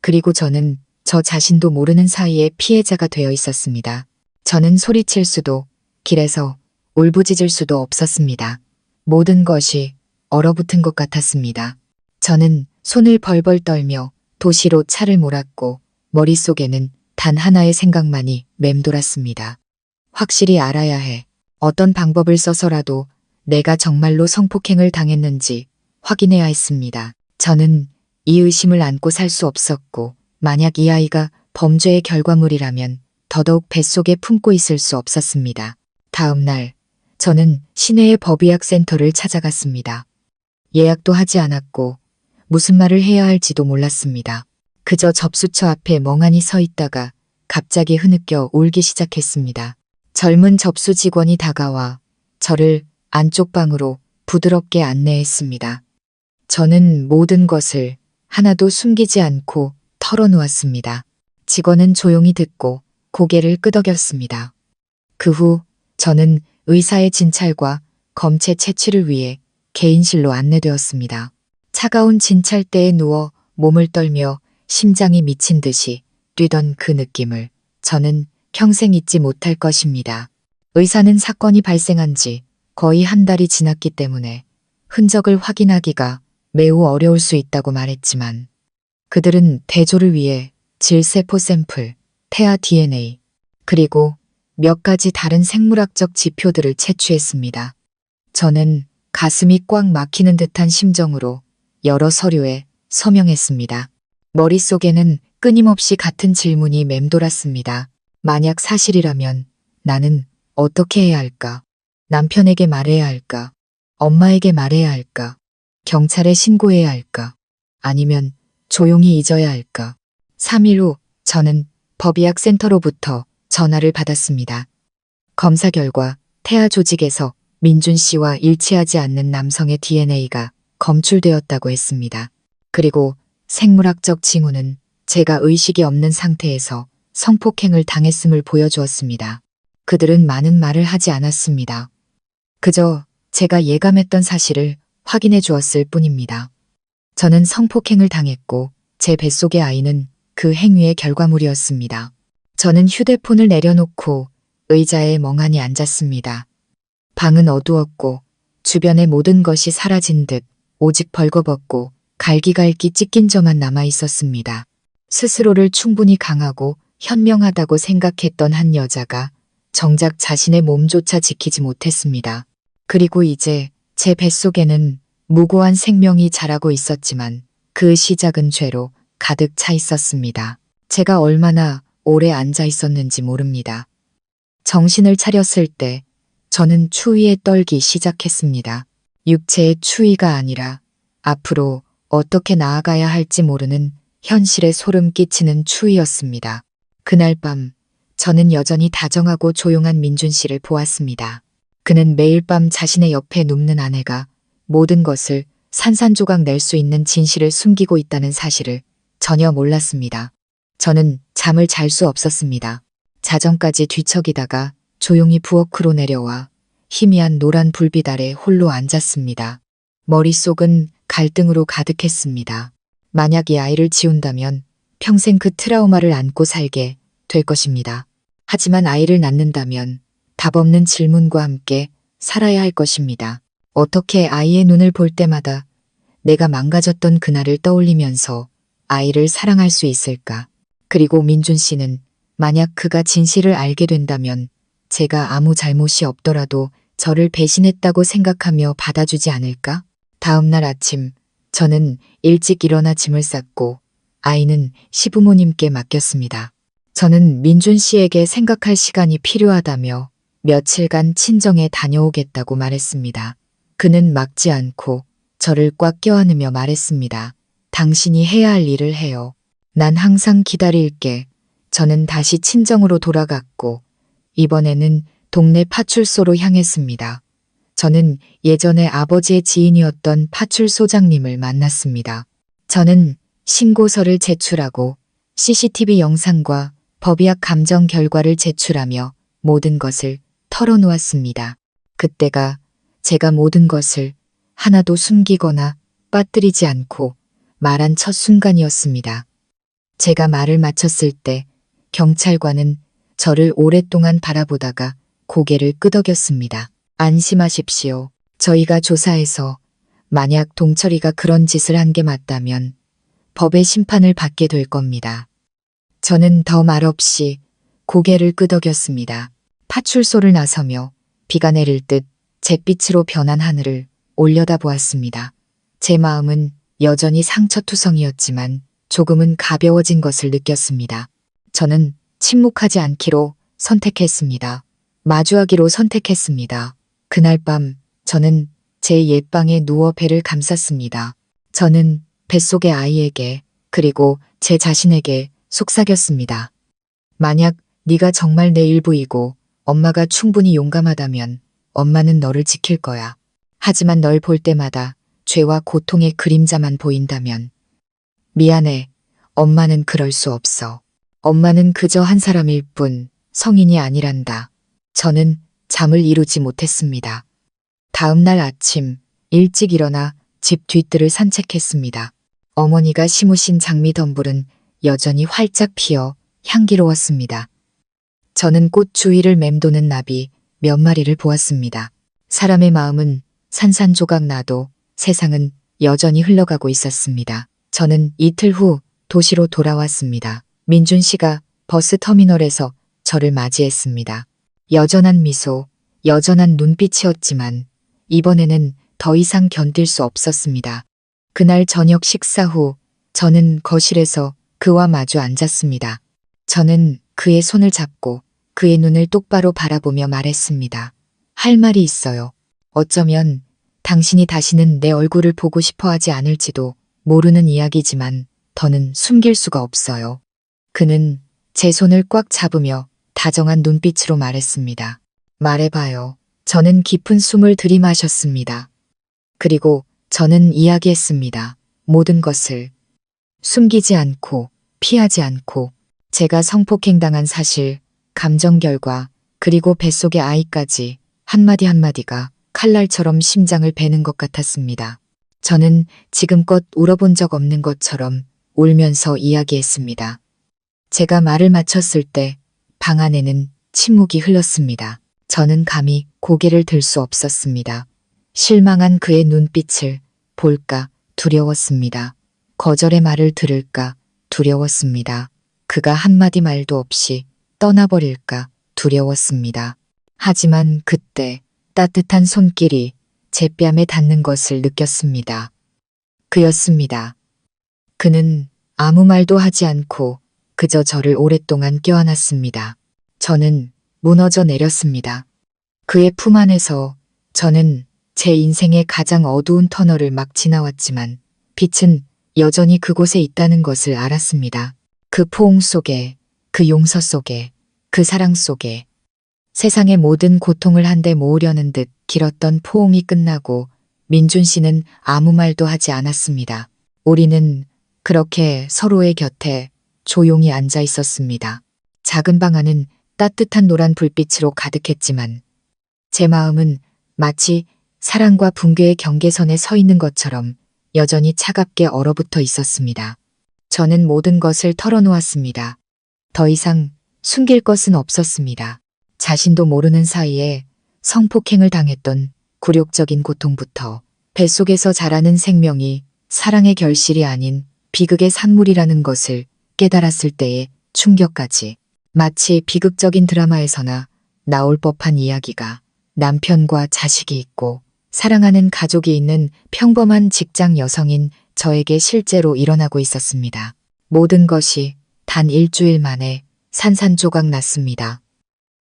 그리고 저는 저 자신도 모르는 사이에 피해자가 되어 있었습니다. 저는 소리칠 수도 길에서 울부짖을 수도 없었습니다. 모든 것이 얼어붙은 것 같았습니다. 저는 손을 벌벌 떨며 도시로 차를 몰았고 머릿속에는 단 하나의 생각만이 맴돌았습니다. 확실히 알아야 해. 어떤 방법을 써서라도 내가 정말로 성폭행을 당했는지 확인해야 했습니다. 저는 이 의심을 안고 살 수 없었고 만약 이 아이가 범죄의 결과물이라면 더더욱 뱃속에 품고 있을 수 없었습니다. 다음 날 저는 시내의 법의학센터를 찾아갔습니다. 예약도 하지 않았고 무슨 말을 해야 할지도 몰랐습니다. 그저 접수처 앞에 멍하니 서 있다가 갑자기 흐느껴 울기 시작했습니다. 젊은 접수 직원이 다가와 저를 안쪽 방으로 부드럽게 안내했습니다. 저는 모든 것을 하나도 숨기지 않고 털어놓았습니다. 직원은 조용히 듣고 고개를 끄덕였습니다. 그 후 저는 의사의 진찰과 검체 채취를 위해 개인실로 안내되었습니다. 차가운 진찰대에 누워 몸을 떨며 심장이 미친 듯이 뛰던 그 느낌을 저는 평생 잊지 못할 것입니다. 의사는 사건이 발생한 지 거의 한 달이 지났기 때문에 흔적을 확인하기가 매우 어려울 수 있다고 말했지만 그들은 대조를 위해 질세포 샘플, 태아 DNA, 그리고 몇 가지 다른 생물학적 지표들을 채취했습니다. 저는 가슴이 꽉 막히는 듯한 심정으로 여러 서류에 서명했습니다. 머릿속에는 끊임없이 같은 질문이 맴돌았습니다. 만약 사실이라면 나는 어떻게 해야 할까? 남편에게 말해야 할까? 엄마에게 말해야 할까? 경찰에 신고해야 할까? 아니면 조용히 잊어야 할까? 3일 후 저는 법의학센터로부터 전화를 받았습니다. 검사 결과 태아 조직에서 민준 씨와 일치하지 않는 남성의 DNA가 검출되었다고 했습니다. 그리고 생물학적 징후는 제가 의식이 없는 상태에서 성폭행을 당했음을 보여주었습니다. 그들은 많은 말을 하지 않았습니다. 그저 제가 예감했던 사실을 확인해 주었을 뿐입니다. 저는 성폭행을 당했고 제 뱃속의 아이는 그 행위의 결과물이었습니다. 저는 휴대폰을 내려놓고 의자에 멍하니 앉았습니다. 방은 어두웠고 주변의 모든 것이 사라진 듯 오직 벌거벗고 갈기갈기 찢긴 저만 남아 있었습니다. 스스로를 충분히 강하고 현명하다고 생각했던 한 여자가 정작 자신의 몸조차 지키지 못했습니다. 그리고 이제 제 뱃속에는 무고한 생명이 자라고 있었지만 그 시작은 죄로 가득 차 있었습니다. 제가 얼마나 오래 앉아 있었는지 모릅니다. 정신을 차렸을 때 저는 추위에 떨기 시작했습니다. 육체의 추위가 아니라 앞으로 어떻게 나아가야 할지 모르는 현실에 소름 끼치는 추위였습니다. 그날 밤 저는 여전히 다정하고 조용한 민준 씨를 보았습니다. 그는 매일 밤 자신의 옆에 눕는 아내가 모든 것을 산산조각 낼 수 있는 진실을 숨기고 있다는 사실을 전혀 몰랐습니다. 저는 잠을 잘 수 없었습니다. 자정까지 뒤척이다가 조용히 부엌으로 내려와 희미한 노란 불빛 아래 홀로 앉았습니다. 머릿속은 갈등으로 가득했습니다. 만약 이 아이를 지운다면 평생 그 트라우마를 안고 살게 될 것입니다. 하지만 아이를 낳는다면 답 없는 질문과 함께 살아야 할 것입니다. 어떻게 아이의 눈을 볼 때마다 내가 망가졌던 그날을 떠올리면서 아이를 사랑할 수 있을까? 그리고 민준 씨는 만약 그가 진실을 알게 된다면 제가 아무 잘못이 없더라도 저를 배신했다고 생각하며 받아주지 않을까? 다음 날 아침 저는 일찍 일어나 짐을 쌌고 아이는 시부모님께 맡겼습니다. 저는 민준 씨에게 생각할 시간이 필요하다며 며칠간 친정에 다녀오겠다고 말했습니다. 그는 막지 않고 저를 꽉 껴안으며 말했습니다. 당신이 해야 할 일을 해요. 난 항상 기다릴게. 저는 다시 친정으로 돌아갔고 이번에는 동네 파출소로 향했습니다. 저는 예전에 아버지의 지인이었던 파출소장님을 만났습니다. 저는 신고서를 제출하고 CCTV 영상과 법의학 감정 결과를 제출하며 모든 것을 털어놓았습니다. 그때가 제가 모든 것을 하나도 숨기거나 빠뜨리지 않고 말한 첫 순간이었습니다. 제가 말을 마쳤을 때 경찰관은 저를 오랫동안 바라보다가 고개를 끄덕였습니다. 안심하십시오. 저희가 조사해서 만약 동철이가 그런 짓을 한 게 맞다면 법의 심판을 받게 될 겁니다. 저는 더 말없이 고개를 끄덕였습니다. 파출소를 나서며 비가 내릴 듯 잿빛으로 변한 하늘을 올려다보았습니다. 제 마음은 여전히 상처투성이었지만 조금은 가벼워진 것을 느꼈습니다. 저는 침묵하지 않기로 선택했습니다. 마주하기로 선택했습니다. 그날 밤 저는 제 옛방에 누워 배를 감쌌습니다. 저는 뱃속의 아이에게 그리고 제 자신에게 속삭였습니다. 만약 네가 정말 내 일부이고 엄마가 충분히 용감하다면 엄마는 너를 지킬 거야. 하지만 널 볼 때마다 죄와 고통의 그림자만 보인다면 미안해. 엄마는 그럴 수 없어. 엄마는 그저 한 사람일 뿐 성인이 아니란다. 저는 잠을 이루지 못했습니다. 다음 날 아침 일찍 일어나 집 뒤뜰을 산책했습니다. 어머니가 심으신 장미덤불은 여전히 활짝 피어 향기로웠습니다. 저는 꽃 주위를 맴도는 나비 몇 마리를 보았습니다. 사람의 마음은 산산조각 나도 세상은 여전히 흘러가고 있었습니다. 저는 이틀 후 도시로 돌아왔습니다. 민준 씨가 버스 터미널에서 저를 맞이했습니다. 여전한 미소, 여전한 눈빛이었지만 이번에는 더 이상 견딜 수 없었습니다. 그날 저녁 식사 후 저는 거실에서 그와 마주 앉았습니다. 저는 그의 손을 잡고 그의 눈을 똑바로 바라보며 말했습니다. 할 말이 있어요. 어쩌면 당신이 다시는 내 얼굴을 보고 싶어 하지 않을지도 모르는 이야기지만 더는 숨길 수가 없어요. 그는 제 손을 꽉 잡으며 다정한 눈빛으로 말했습니다. 말해봐요. 저는 깊은 숨을 들이마셨습니다. 그리고 저는 이야기했습니다. 모든 것을 숨기지 않고 피하지 않고 제가 성폭행당한 사실, 감정 결과, 그리고 뱃속의 아이까지 한마디 한마디가 칼날처럼 심장을 베는 것 같았습니다. 저는 지금껏 울어본 적 없는 것처럼 울면서 이야기했습니다. 제가 말을 마쳤을 때 방 안에는 침묵이 흘렀습니다. 저는 감히 고개를 들 수 없었습니다. 실망한 그의 눈빛을 볼까 두려웠습니다. 거절의 말을 들을까 두려웠습니다. 그가 한마디 말도 없이 떠나버릴까 두려웠습니다. 하지만 그때 따뜻한 손길이 제 뺨에 닿는 것을 느꼈습니다. 그였습니다. 그는 아무 말도 하지 않고 그저 저를 오랫동안 껴안았습니다. 저는 무너져 내렸습니다. 그의 품 안에서 저는 제 인생의 가장 어두운 터널을 막 지나왔지만 빛은 여전히 그곳에 있다는 것을 알았습니다. 그 포옹 속에, 그 용서 속에, 그 사랑 속에 세상의 모든 고통을 한데 모으려는 듯 길었던 포옹이 끝나고 민준 씨는 아무 말도 하지 않았습니다. 우리는 그렇게 서로의 곁에 조용히 앉아 있었습니다. 작은 방 안은 따뜻한 노란 불빛으로 가득했지만 제 마음은 마치 사랑과 붕괴의 경계선에 서 있는 것처럼 여전히 차갑게 얼어붙어 있었습니다. 저는 모든 것을 털어놓았습니다. 더 이상 숨길 것은 없었습니다. 자신도 모르는 사이에 성폭행을 당했던 굴욕적인 고통부터 뱃속에서 자라는 생명이 사랑의 결실이 아닌 비극의 산물이라는 것을 깨달았을 때의 충격까지 마치 비극적인 드라마에서나 나올 법한 이야기가 남편과 자식이 있고 사랑하는 가족이 있는 평범한 직장 여성인 저에게 실제로 일어나고 있었습니다. 모든 것이 단 일주일 만에 산산조각 났습니다.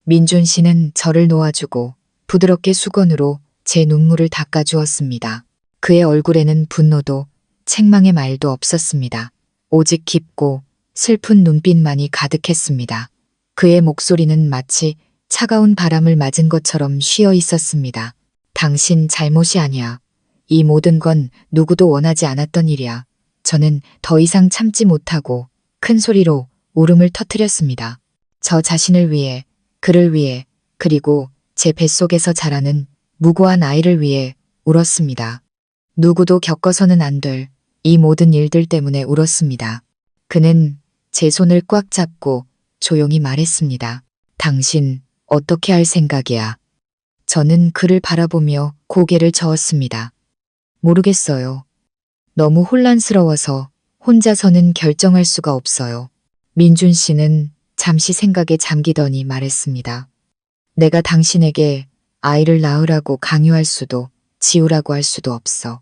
민준 씨는 저를 놓아주고 부드럽게 수건으로 제 눈물을 닦아주었습니다. 그의 얼굴에는 분노도 책망의 말도 없었습니다. 오직 깊고 슬픈 눈빛만이 가득했습니다. 그의 목소리는 마치 차가운 바람을 맞은 것처럼 쉬어 있었습니다. 당신 잘못이 아니야. 이 모든 건 누구도 원하지 않았던 일이야. 저는 더 이상 참지 못하고 큰 소리로 울음을 터뜨렸습니다. 저 자신을 위해, 그를 위해, 그리고 제 뱃속에서 자라는 무고한 아이를 위해 울었습니다. 누구도 겪어서는 안 될 이 모든 일들 때문에 울었습니다. 그는 제 손을 꽉 잡고 조용히 말했습니다. 당신 어떻게 할 생각이야? 저는 그를 바라보며 고개를 저었습니다. 모르겠어요. 너무 혼란스러워서 혼자서는 결정할 수가 없어요. 민준 씨는 잠시 생각에 잠기더니 말했습니다. 내가 당신에게 아이를 낳으라고 강요할 수도 지우라고 할 수도 없어.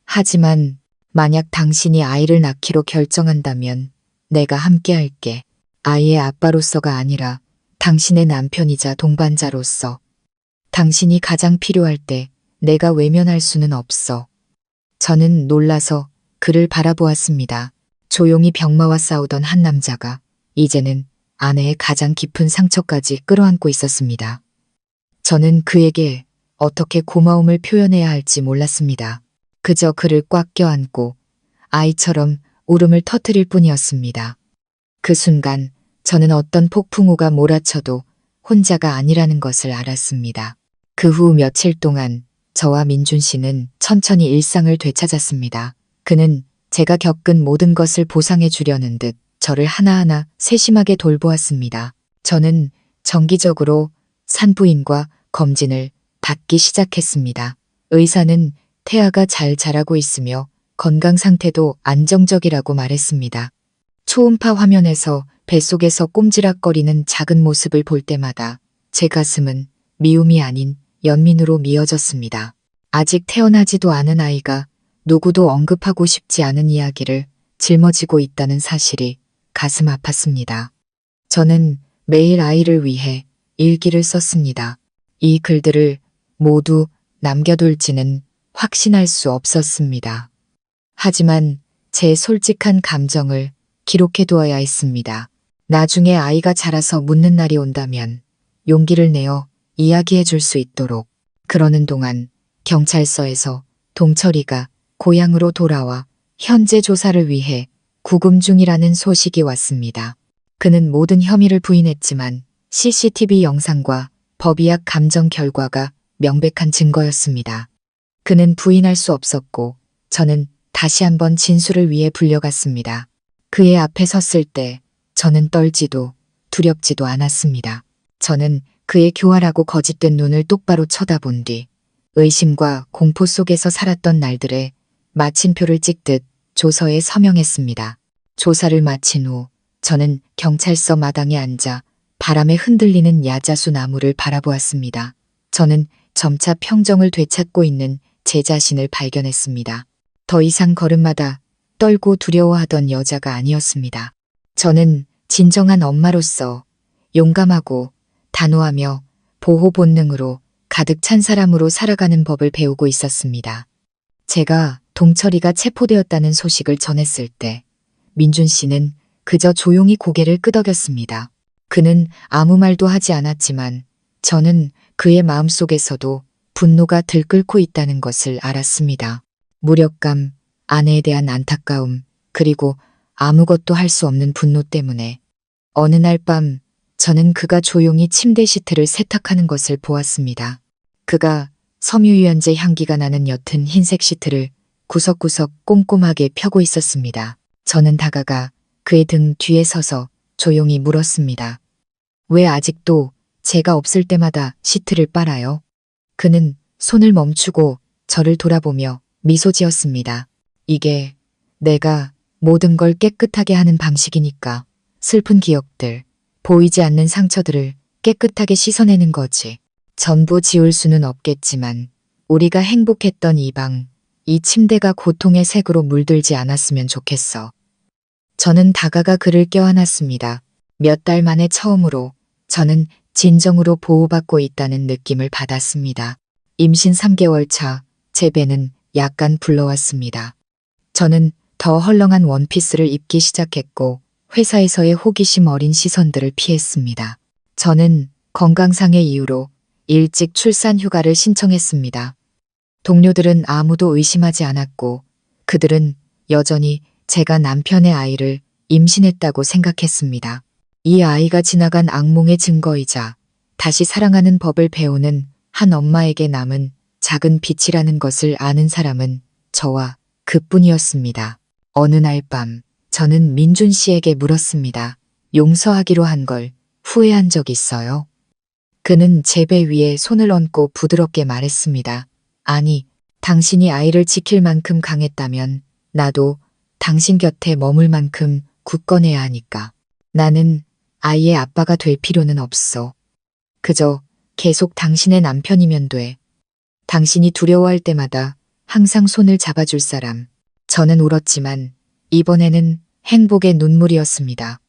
하지만 만약 당신이 아이를 낳기로 결정한다면 내가 함께 할게. 아이의 아빠로서가 아니라 당신의 남편이자 동반자로서. 당신이 가장 필요할 때 내가 외면할 수는 없어. 저는 놀라서 그를 바라보았습니다. 조용히 병마와 싸우던 한 남자가 이제는 아내의 가장 깊은 상처까지 끌어안고 있었습니다. 저는 그에게 어떻게 고마움을 표현해야 할지 몰랐습니다. 그저 그를 꽉 껴안고 아이처럼 울음을 터뜨릴 뿐이었습니다. 그 순간 저는 어떤 폭풍우가 몰아쳐도 혼자가 아니라는 것을 알았습니다. 그 후 며칠 동안 저와 민준 씨는 천천히 일상을 되찾았습니다. 그는 제가 겪은 모든 것을 보상해 주려는 듯 저를 하나하나 세심하게 돌보았습니다. 저는 정기적으로 산부인과 검진을 받기 시작했습니다. 의사는 태아가 잘 자라고 있으며 건강 상태도 안정적이라고 말했습니다. 초음파 화면에서 뱃속에서 꼼지락거리는 작은 모습을 볼 때마다 제 가슴은 미움이 아닌 연민으로 미어졌습니다. 아직 태어나지도 않은 아이가 누구도 언급하고 싶지 않은 이야기를 짊어지고 있다는 사실이 가슴 아팠습니다. 저는 매일 아이를 위해 일기를 썼습니다. 이 글들을 모두 남겨둘지는 확신할 수 없었습니다. 하지만 제 솔직한 감정을 기록해두어야 했습니다. 나중에 아이가 자라서 묻는 날이 온다면 용기를 내어 이야기해 줄 수 있도록. 그러는 동안 경찰서에서 동철이가 고향으로 돌아와 현재 조사를 위해 구금 중이라는 소식이 왔습니다. 그는 모든 혐의를 부인했지만 CCTV 영상과 법의학 감정 결과가 명백한 증거였습니다. 그는 부인할 수 없었고 저는 다시 한번 진술을 위해 불려갔습니다. 그의 앞에 섰을 때 저는 떨지도 두렵지도 않았습니다. 저는 그의 교활하고 거짓된 눈을 똑바로 쳐다본 뒤 의심과 공포 속에서 살았던 날들의 마침표를 찍듯 조서에 서명했습니다. 조사를 마친 후 저는 경찰서 마당에 앉아 바람에 흔들리는 야자수 나무를 바라보았습니다. 저는 점차 평정을 되찾고 있는 제 자신을 발견했습니다. 더 이상 걸음마다 떨고 두려워하던 여자가 아니었습니다. 저는 진정한 엄마로서 용감하고 단호하며 보호 본능으로 가득 찬 사람으로 살아가는 법을 배우고 있었습니다. 제가 동철이가 체포되었다는 소식을 전했을 때 민준 씨는 그저 조용히 고개를 끄덕였습니다. 그는 아무 말도 하지 않았지만 저는 그의 마음속에서도 분노가 들끓고 있다는 것을 알았습니다. 무력감, 아내에 대한 안타까움, 그리고 아무것도 할 수 없는 분노 때문에 어느 날 밤 저는 그가 조용히 침대 시트를 세탁하는 것을 보았습니다. 그가 섬유유연제 향기가 나는 옅은 흰색 시트를 구석구석 꼼꼼하게 펴고 있었습니다. 저는 다가가 그의 등 뒤에 서서 조용히 물었습니다. 왜 아직도 제가 없을 때마다 시트를 빨아요? 그는 손을 멈추고 저를 돌아보며 미소 지었습니다. 이게 내가 모든 걸 깨끗하게 하는 방식이니까. 슬픈 기억들, 보이지 않는 상처들을 깨끗하게 씻어내는 거지. 전부 지울 수는 없겠지만 우리가 행복했던 이 방, 이 침대가 고통의 색으로 물들지 않았으면 좋겠어. 저는 다가가 그를 껴안았습니다. 몇 달 만에 처음으로 저는 진정으로 보호받고 있다는 느낌을 받았습니다. 임신 3개월 차, 제 배는 약간 불러왔습니다. 저는 더 헐렁한 원피스를 입기 시작했고 회사에서의 호기심 어린 시선들을 피했습니다. 저는 건강상의 이유로 일찍 출산 휴가를 신청했습니다. 동료들은 아무도 의심하지 않았고 그들은 여전히 제가 남편의 아이를 임신했다고 생각했습니다. 이 아이가 지나간 악몽의 증거이자 다시 사랑하는 법을 배우는 한 엄마에게 남은 작은 빛이라는 것을 아는 사람은 저와 그뿐이었습니다. 어느 날 밤 저는 민준 씨에게 물었습니다. 용서하기로 한 걸 후회한 적 있어요? 그는 제 배 위에 손을 얹고 부드럽게 말했습니다. 아니, 당신이 아이를 지킬 만큼 강했다면 나도 당신 곁에 머물 만큼 굳건해야 하니까. 나는 아이의 아빠가 될 필요는 없어. 그저 계속 당신의 남편이면 돼. 당신이 두려워할 때마다 항상 손을 잡아줄 사람. 저는 울었지만 이번에는 행복의 눈물이었습니다.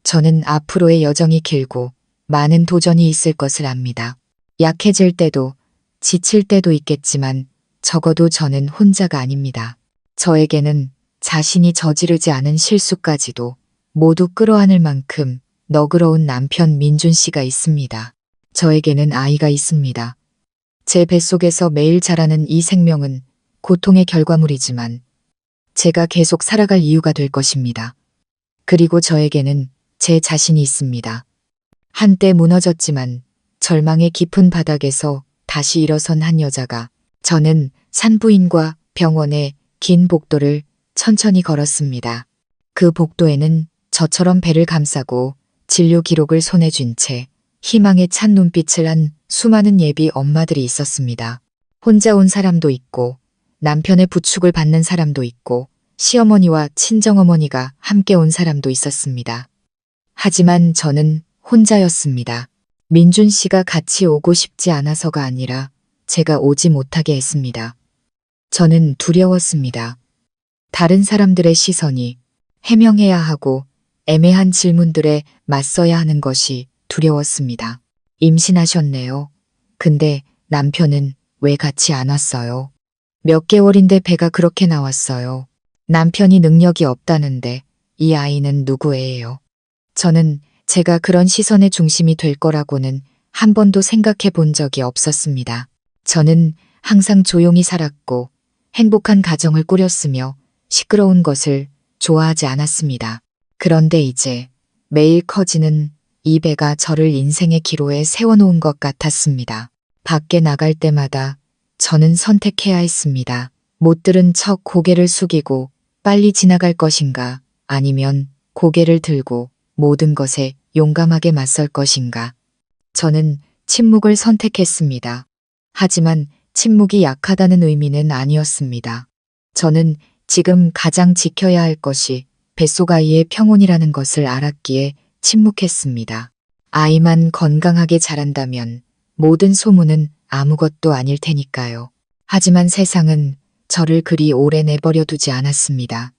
저는 앞으로의 여정이 길고 많은 도전이 있을 것을 압니다. 약해질 때도 지칠 때도 있겠지만 적어도 저는 혼자가 아닙니다. 저에게는 자신이 저지르지 않은 실수까지도 모두 끌어안을 만큼 너그러운 남편 민준 씨가 있습니다. 저에게는 아이가 있습니다. 제 뱃속에서 매일 자라는 이 생명은 고통의 결과물이지만 제가 계속 살아갈 이유가 될 것입니다. 그리고 저에게는 제 자신이 있습니다. 한때 무너졌지만 절망의 깊은 바닥에서 다시 일어선 한 여자가. 저는 산부인과 병원의 긴 복도를 천천히 걸었습니다. 그 복도에는 저처럼 배를 감싸고 진료 기록을 손에 쥔 채 희망에 찬 눈빛을 한 수많은 예비 엄마들이 있었습니다. 혼자 온 사람도 있고 남편의 부축을 받는 사람도 있고 시어머니와 친정어머니가 함께 온 사람도 있었습니다. 하지만 저는 혼자였습니다. 민준 씨가 같이 오고 싶지 않아서가 아니라 제가 오지 못하게 했습니다. 저는 두려웠습니다. 다른 사람들의 시선이, 해명해야 하고 애매한 질문들에 맞서야 하는 것이 두려웠습니다. 임신하셨네요. 근데 남편은 왜 같이 안 왔어요? 몇 개월인데 배가 그렇게 나왔어요. 남편이 능력이 없다는데 이 아이는 누구 애예요? 저는 제가 그런 시선의 중심이 될 거라고는 한 번도 생각해 본 적이 없었습니다. 저는 항상 조용히 살았고 행복한 가정을 꾸렸으며 시끄러운 것을 좋아하지 않았습니다. 그런데 이제 매일 커지는 이 배가 저를 인생의 기로에 세워놓은 것 같았습니다. 밖에 나갈 때마다 저는 선택해야 했습니다. 못 들은 척 고개를 숙이고 빨리 지나갈 것인가, 아니면 고개를 들고 모든 것에 용감하게 맞설 것인가. 저는 침묵을 선택했습니다. 하지만 침묵이 약하다는 의미는 아니었습니다. 저는 지금 가장 지켜야 할 것이 뱃속 아이의 평온이라는 것을 알았기에 침묵했습니다. 아이만 건강하게 자란다면 모든 소문은 아무것도 아닐 테니까요. 하지만 세상은 저를 그리 오래 내버려 두지 않았습니다.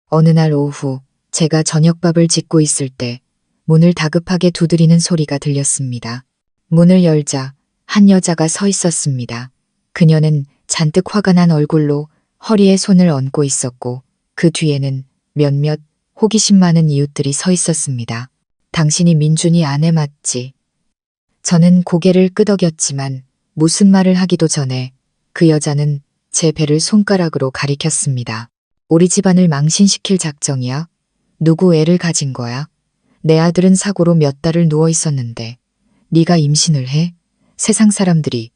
어느 날 오후 제가 저녁밥을 짓고 있을 때 문을 다급하게 두드리는 소리가 들렸습니다. 문을 열자 한 여자가 서 있었습니다. 그녀는 잔뜩 화가 난 얼굴로 허리에 손을 얹고 있었고 그 뒤에는 몇몇 호기심 많은 이웃들이 서 있었습니다. 당신이 민준이 아내 맞지? 저는 고개를 끄덕였지만 무슨 말을 하기도 전에 그 여자는 제 배를 손가락으로 가리켰습니다. 우리 집안을 망신시킬 작정이야? 누구 애를 가진 거야? 내 아들은 사고로 몇 달을 누워 있었는데 네가 임신을 해? 세상 사람들이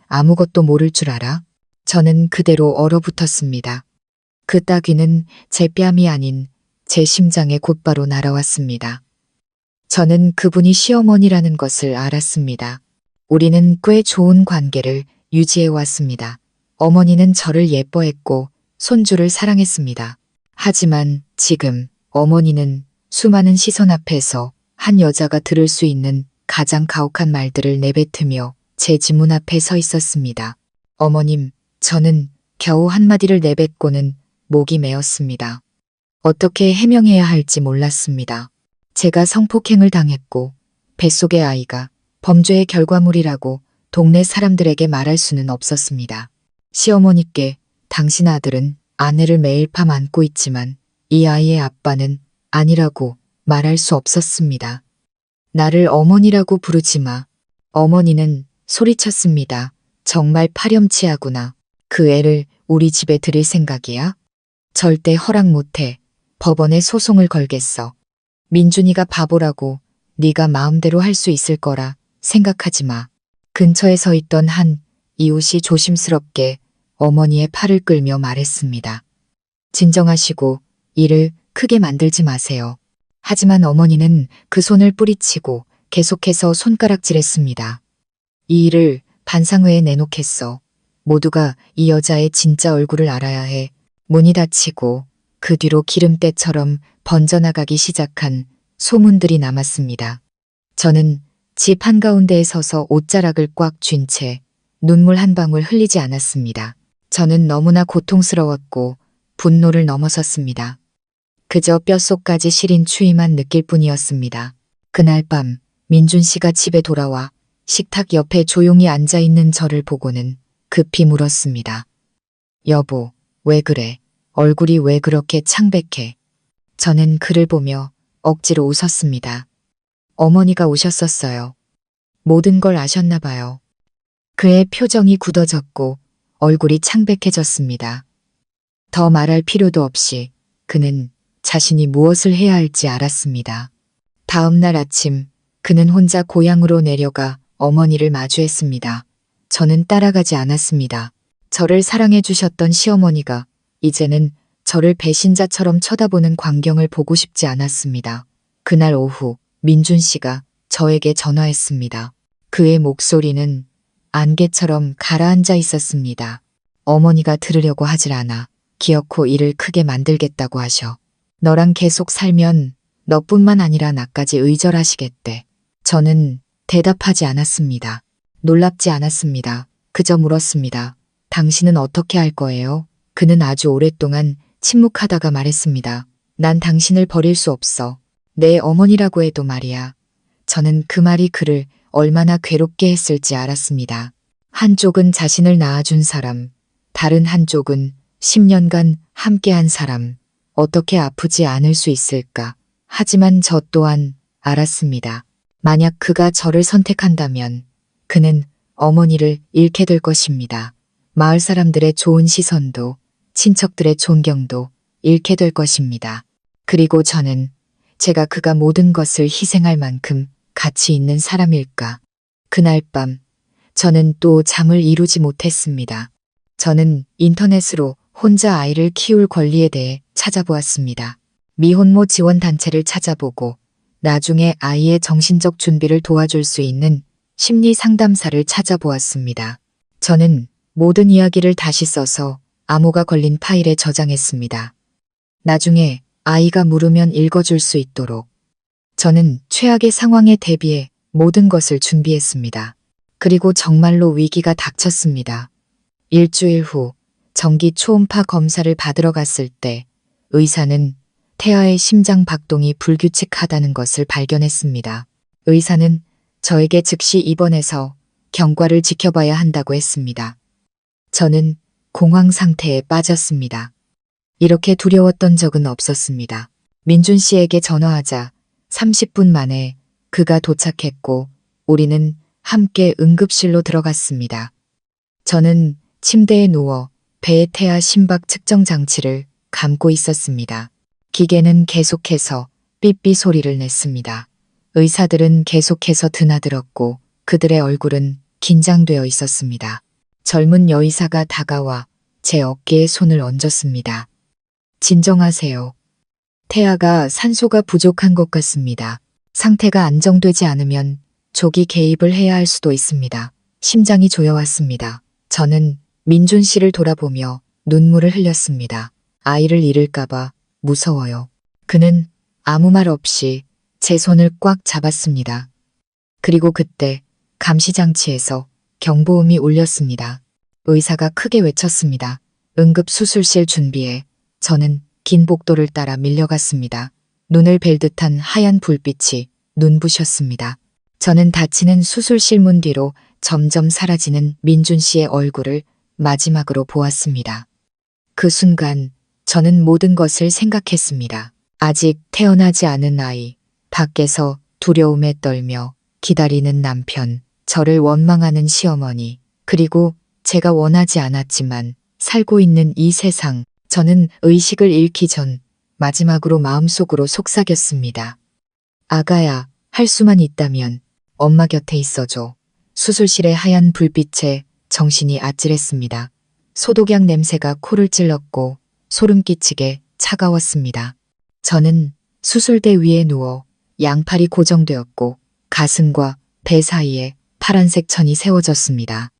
아무것도 모를 줄 알아? 저는 그대로 얼어붙었습니다. 그 따귀는 제 뺨이 아닌 제 심장에 곧바로 날아왔습니다. 저는 그분이 시어머니라는 것을 알았습니다. 우리는 꽤 좋은 관계를 유지해 왔습니다. 어머니는 저를 예뻐했고 손주를 사랑했습니다. 하지만 지금 어머니는 수많은 시선 앞에서 한 여자가 들을 수 있는 가장 가혹한 말들을 내뱉으며 제 지문 앞에 서 있었습니다. 어머님, 저는 겨우 한마디를 내뱉고는 목이 메었습니다. 어떻게 해명해야 할지 몰랐습니다. 제가 성폭행을 당했고 뱃속의 아이가 범죄의 결과물이라고 동네 사람들에게 말할 수는 없었습니다. 시어머니께 당신 아들은 아내를 매일 밤 안고 있지만 이 아이의 아빠는 아니라고 말할 수 없었습니다. 나를 어머니라고 부르지 마. 어머니는 소리쳤습니다. 정말 파렴치하구나. 그 애를 우리 집에 들일 생각이야? 절대 허락 못해. 법원에 소송을 걸겠어. 민준이가 바보라고 네가 마음대로 할 수 있을 거라 생각하지 마. 근처에 서 있던 한 이웃이 조심스럽게 어머니의 팔을 끌며 말했습니다. 진정하시고 일을 크게 만들지 마세요. 하지만 어머니는 그 손을 뿌리치고 계속해서 손가락질했습니다. 이 일을 반상회에 내놓겠어. 모두가 이 여자의 진짜 얼굴을 알아야 해. 문이 닫히고 그 뒤로 기름때처럼 번져나가기 시작한 소문들이 남았습니다. 저는 집 한가운데에 서서 옷자락을 꽉 쥔 채 눈물 한 방울 흘리지 않았습니다. 저는 너무나 고통스러웠고 분노를 넘어섰습니다. 그저 뼛속까지 시린 추위만 느낄 뿐이었습니다. 그날 밤 민준 씨가 집에 돌아와 식탁 옆에 조용히 앉아있는 저를 보고는 급히 물었습니다. 여보, 왜 그래? 얼굴이 왜 그렇게 창백해? 저는 그를 보며 억지로 웃었습니다. 어머니가 오셨었어요. 모든 걸 아셨나 봐요. 그의 표정이 굳어졌고 얼굴이 창백해졌습니다. 더 말할 필요도 없이 그는 자신이 무엇을 해야 할지 알았습니다. 다음 날 아침 그는 혼자 고향으로 내려가 어머니를 마주했습니다. 저는 따라가지 않았습니다. 저를 사랑해 주셨던 시어머니가 이제는 저를 배신자처럼 쳐다보는 광경을 보고 싶지 않았습니다. 그날 오후 민준 씨가 저에게 전화했습니다. 그의 목소리는 안개처럼 가라앉아 있었습니다. 어머니가 들으려고 하질 않아. 기어코 일을 크게 만들겠다고 하셔. 너랑 계속 살면 너뿐만 아니라 나까지 의절하시겠대. 저는 대답하지 않았습니다. 놀랍지 않았습니다. 그저 물었습니다. 당신은 어떻게 할 거예요? 그는 아주 오랫동안 침묵하다가 말했습니다. 난 당신을 버릴 수 없어. 내 어머니라고 해도 말이야. 저는 그 말이 그를 얼마나 괴롭게 했을지 알았습니다. 한쪽은 자신을 낳아준 사람, 다른 한쪽은 10년간 함께한 사람. 어떻게 아프지 않을 수 있을까? 하지만 저 또한 알았습니다. 만약 그가 저를 선택한다면 그는 어머니를 잃게 될 것입니다. 마을 사람들의 좋은 시선도 친척들의 존경도 잃게 될 것입니다. 그리고 저는 제가 그가 모든 것을 희생할 만큼 가치 있는 사람일까? 그날 밤 저는 또 잠을 이루지 못했습니다. 저는 인터넷으로 혼자 아이를 키울 권리에 대해 찾아보았습니다. 미혼모 지원 단체를 찾아보고 나중에 아이의 정신적 준비를 도와줄 수 있는 심리 상담사를 찾아보았습니다. 저는 모든 이야기를 다시 써서 암호가 걸린 파일에 저장했습니다. 나중에 아이가 물으면 읽어줄 수 있도록. 저는 최악의 상황에 대비해 모든 것을 준비했습니다. 그리고 정말로 위기가 닥쳤습니다. 일주일 후 정기 초음파 검사를 받으러 갔을 때 의사는 태아의 심장 박동이 불규칙하다는 것을 발견했습니다. 의사는 저에게 즉시 입원해서 경과를 지켜봐야 한다고 했습니다. 저는 공황 상태에 빠졌습니다. 이렇게 두려웠던 적은 없었습니다. 민준 씨에게 전화하자 30분 만에 그가 도착했고 우리는 함께 응급실로 들어갔습니다. 저는 침대에 누워 배의 태아 심박 측정 장치를 감고 있었습니다. 기계는 계속해서 삐삐 소리를 냈습니다. 의사들은 계속해서 드나들었고 그들의 얼굴은 긴장되어 있었습니다. 젊은 여의사가 다가와 제 어깨에 손을 얹었습니다. 진정하세요. 태아가 산소가 부족한 것 같습니다. 상태가 안정되지 않으면 조기 개입을 해야 할 수도 있습니다. 심장이 조여왔습니다. 저는 민준 씨를 돌아보며 눈물을 흘렸습니다. 아이를 잃을까봐 무서워요. 그는 아무 말 없이 제 손을 꽉 잡았습니다. 그리고 그때 감시장치에서 경보음이 울렸습니다. 의사가 크게 외쳤습니다. 응급수술실 준비해. 저는 긴 복도를 따라 밀려갔습니다. 눈을 벨 듯한 하얀 불빛이 눈부셨습니다. 저는 닫히는 수술실 문 뒤로 점점 사라지는 민준 씨의 얼굴을 마지막으로 보았습니다. 그 순간 저는 모든 것을 생각했습니다. 아직 태어나지 않은 아이, 밖에서 두려움에 떨며 기다리는 남편, 저를 원망하는 시어머니, 그리고 제가 원하지 않았지만 살고 있는 이 세상. 저는 의식을 잃기 전 마지막으로 마음속으로 속삭였습니다. 아가야, 할 수만 있다면 엄마 곁에 있어줘. 수술실의 하얀 불빛에 정신이 아찔했습니다. 소독약 냄새가 코를 찔렀고 소름 끼치게 차가웠습니다. 저는 수술대 위에 누워 양팔이 고정되었고 가슴과 배 사이에 파란색 천이 세워졌습니다.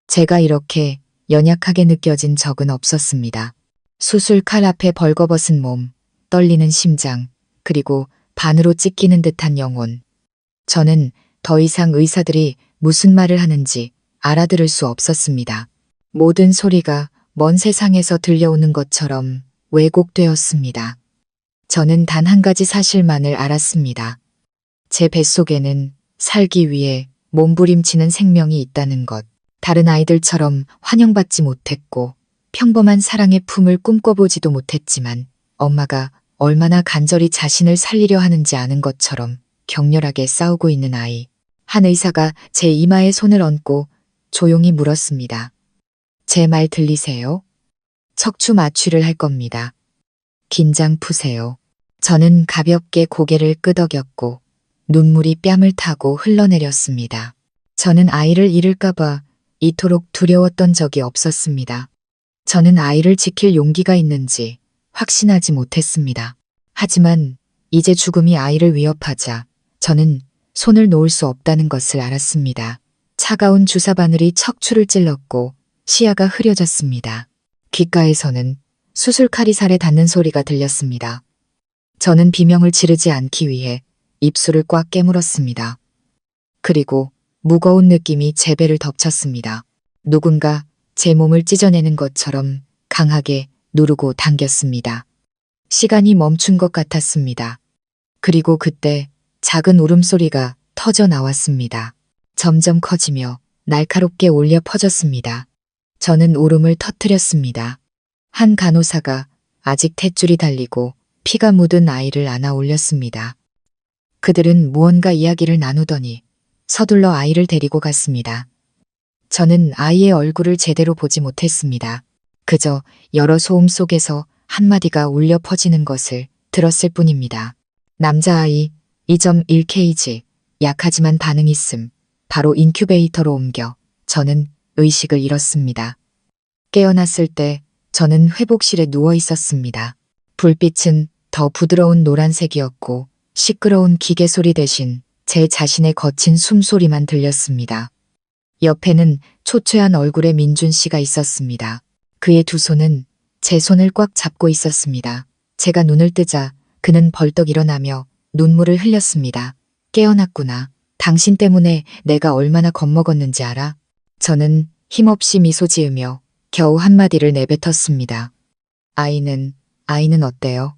제가 이렇게 연약하게 느껴진 적은 없었습니다. 수술 칼 앞에 벌거벗은 몸, 떨리는 심장, 그리고 반으로 찢기는 듯한 영혼. 저는 더 이상 의사들이 무슨 말을 하는지 알아들을 수 없었습니다. 모든 소리가 먼 세상에서 들려오는 것처럼 왜곡되었습니다. 저는 단 한 가지 사실만을 알았습니다. 제 뱃속에는 살기 위해 몸부림치는 생명이 있다는 것. 다른 아이들처럼 환영받지 못했고 평범한 사랑의 품을 꿈꿔보지도 못했지만 엄마가 얼마나 간절히 자신을 살리려 하는지 아는 것처럼 격렬하게 싸우고 있는 아이. 한 의사가 제 이마에 손을 얹고 조용히 물었습니다. 제 말 들리세요? 척추 마취를 할 겁니다. 긴장 푸세요. 저는 가볍게 고개를 끄덕였고 눈물이 뺨을 타고 흘러내렸습니다. 저는 아이를 잃을까봐 이토록 두려웠던 적이 없었습니다. 저는 아이를 지킬 용기가 있는지 확신하지 못했습니다. 하지만 이제 죽음이 아이를 위협하자 저는 손을 놓을 수 없다는 것을 알았습니다. 차가운 주사 바늘이 척추를 찔렀고 시야가 흐려졌습니다. 귓가에서는 수술칼이 살에 닿는 소리가 들렸습니다. 저는 비명을 지르지 않기 위해 입술을 꽉 깨물었습니다. 그리고 무거운 느낌이 제 배를 덮쳤습니다. 누군가 제 몸을 찢어내는 것처럼 강하게 누르고 당겼습니다. 시간이 멈춘 것 같았습니다. 그리고 그때 작은 울음소리가 터져 나왔습니다. 점점 커지며 날카롭게 울려 퍼졌습니다. 저는 울음을 터뜨렸습니다. 한 간호사가 아직 탯줄이 달리고 피가 묻은 아이를 안아 올렸습니다. 그들은 무언가 이야기를 나누더니 서둘러 아이를 데리고 갔습니다. 저는 아이의 얼굴을 제대로 보지 못했습니다. 그저 여러 소음 속에서 한마디가 울려 퍼지는 것을 들었을 뿐입니다. 남자아이 2.1kg, 약하지만 반응 있음. 바로 인큐베이터로 옮겨 저는 의식을 잃었습니다. 깨어났을 때 저는 회복실에 누워 있었습니다. 불빛은 더 부드러운 노란색이었고 시끄러운 기계 소리 대신 제 자신의 거친 숨소리만 들렸습니다. 옆에는 초췌한 얼굴의 민준 씨가 있었습니다. 그의 두 손은 제 손을 꽉 잡고 있었습니다. 제가 눈을 뜨자 그는 벌떡 일어나며 눈물을 흘렸습니다. 깨어났구나. 당신 때문에 내가 얼마나 겁먹었는지 알아? 저는 힘없이 미소 지으며 겨우 한마디를 내뱉었습니다. 아이는 어때요?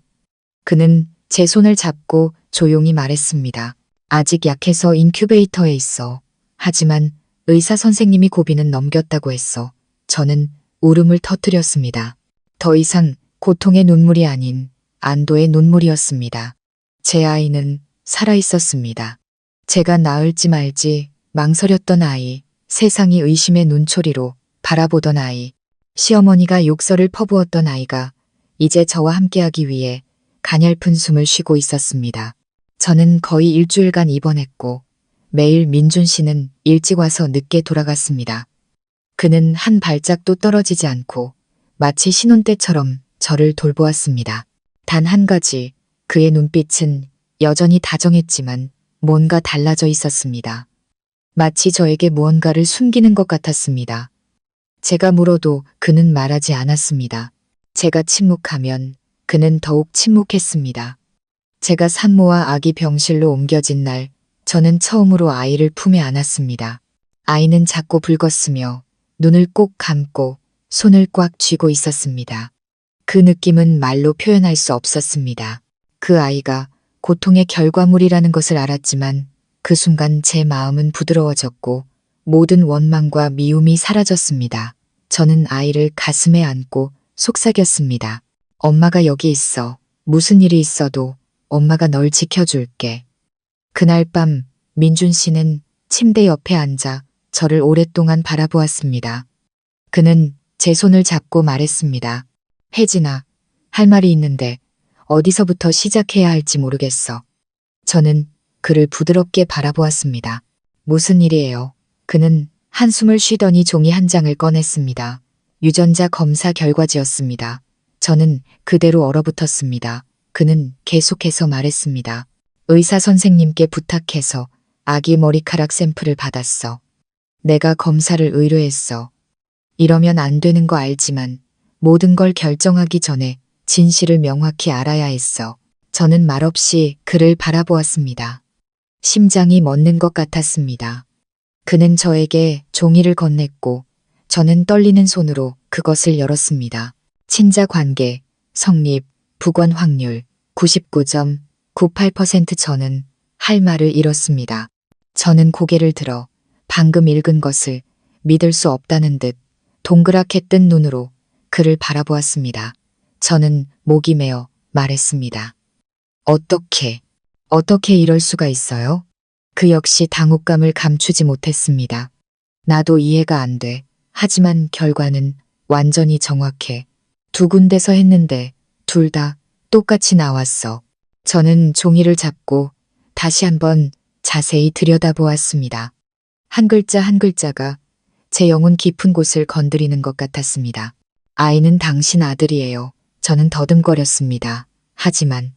그는 제 손을 잡고 조용히 말했습니다. 아직 약해서 인큐베이터에 있어. 하지만 의사 선생님이 고비는 넘겼다고 했어. 저는 울음을 터뜨렸습니다. 더 이상 고통의 눈물이 아닌 안도의 눈물이었습니다. 제 아이는 살아있었습니다. 제가 낳을지 말지 망설였던 아이, 세상이 의심의 눈초리로 바라보던 아이, 시어머니가 욕설을 퍼부었던 아이가 이제 저와 함께하기 위해 가냘픈 숨을 쉬고 있었습니다. 저는 거의 일주일간 입원했고 매일 민준 씨는 일찍 와서 늦게 돌아갔습니다. 그는 한 발짝도 떨어지지 않고 마치 신혼 때처럼 저를 돌보았습니다. 단 한 가지, 그의 눈빛은 여전히 다정했지만 뭔가 달라져 있었습니다. 마치 저에게 무언가를 숨기는 것 같았습니다. 제가 물어도 그는 말하지 않았습니다. 제가 침묵하면 그는 더욱 침묵했습니다. 제가 산모와 아기 병실로 옮겨진 날, 저는 처음으로 아이를 품에 안았습니다. 아이는 작고 붉었으며 눈을 꼭 감고 손을 꽉 쥐고 있었습니다. 그 느낌은 말로 표현할 수 없었습니다. 그 아이가 고통의 결과물이라는 것을 알았지만 그 순간 제 마음은 부드러워졌고 모든 원망과 미움이 사라졌습니다. 저는 아이를 가슴에 안고 속삭였습니다. 엄마가 여기 있어. 무슨 일이 있어도 엄마가 널 지켜줄게. 그날 밤 민준 씨는 침대 옆에 앉아 저를 오랫동안 바라보았습니다. 그는 제 손을 잡고 말했습니다. 혜진아, 할 말이 있는데 어디서부터 시작해야 할지 모르겠어. 저는 그를 부드럽게 바라보았습니다. 무슨 일이에요? 그는 한숨을 쉬더니 종이 한 장을 꺼냈습니다. 유전자 검사 결과지였습니다. 저는 그대로 얼어붙었습니다. 그는 계속해서 말했습니다. 의사 선생님께 부탁해서 아기 머리카락 샘플을 받았어. 내가 검사를 의뢰했어. 이러면 안 되는 거 알지만 모든 걸 결정하기 전에 진실을 명확히 알아야 했어. 저는 말없이 그를 바라보았습니다. 심장이 멎는 것 같았습니다. 그는 저에게 종이를 건넸고 저는 떨리는 손으로 그것을 열었습니다. 친자 관계, 성립, 부권 확률 99.98% 저는 할 말을 잃었습니다. 저는 고개를 들어 방금 읽은 것을 믿을 수 없다는 듯 동그랗게 뜬 눈으로 그를 바라보았습니다. 저는 목이 메어 말했습니다. 어떻게 이럴 수가 있어요? 그 역시 당혹감을 감추지 못했습니다. 나도 이해가 안 돼. 하지만 결과는 완전히 정확해. 두 군데서 했는데 둘 다 똑같이 나왔어. 저는 종이를 잡고 다시 한번 자세히 들여다보았습니다. 한 글자 한 글자가 제 영혼 깊은 곳을 건드리는 것 같았습니다. 아이는 당신 아들이에요. 저는 더듬거렸습니다. 하지만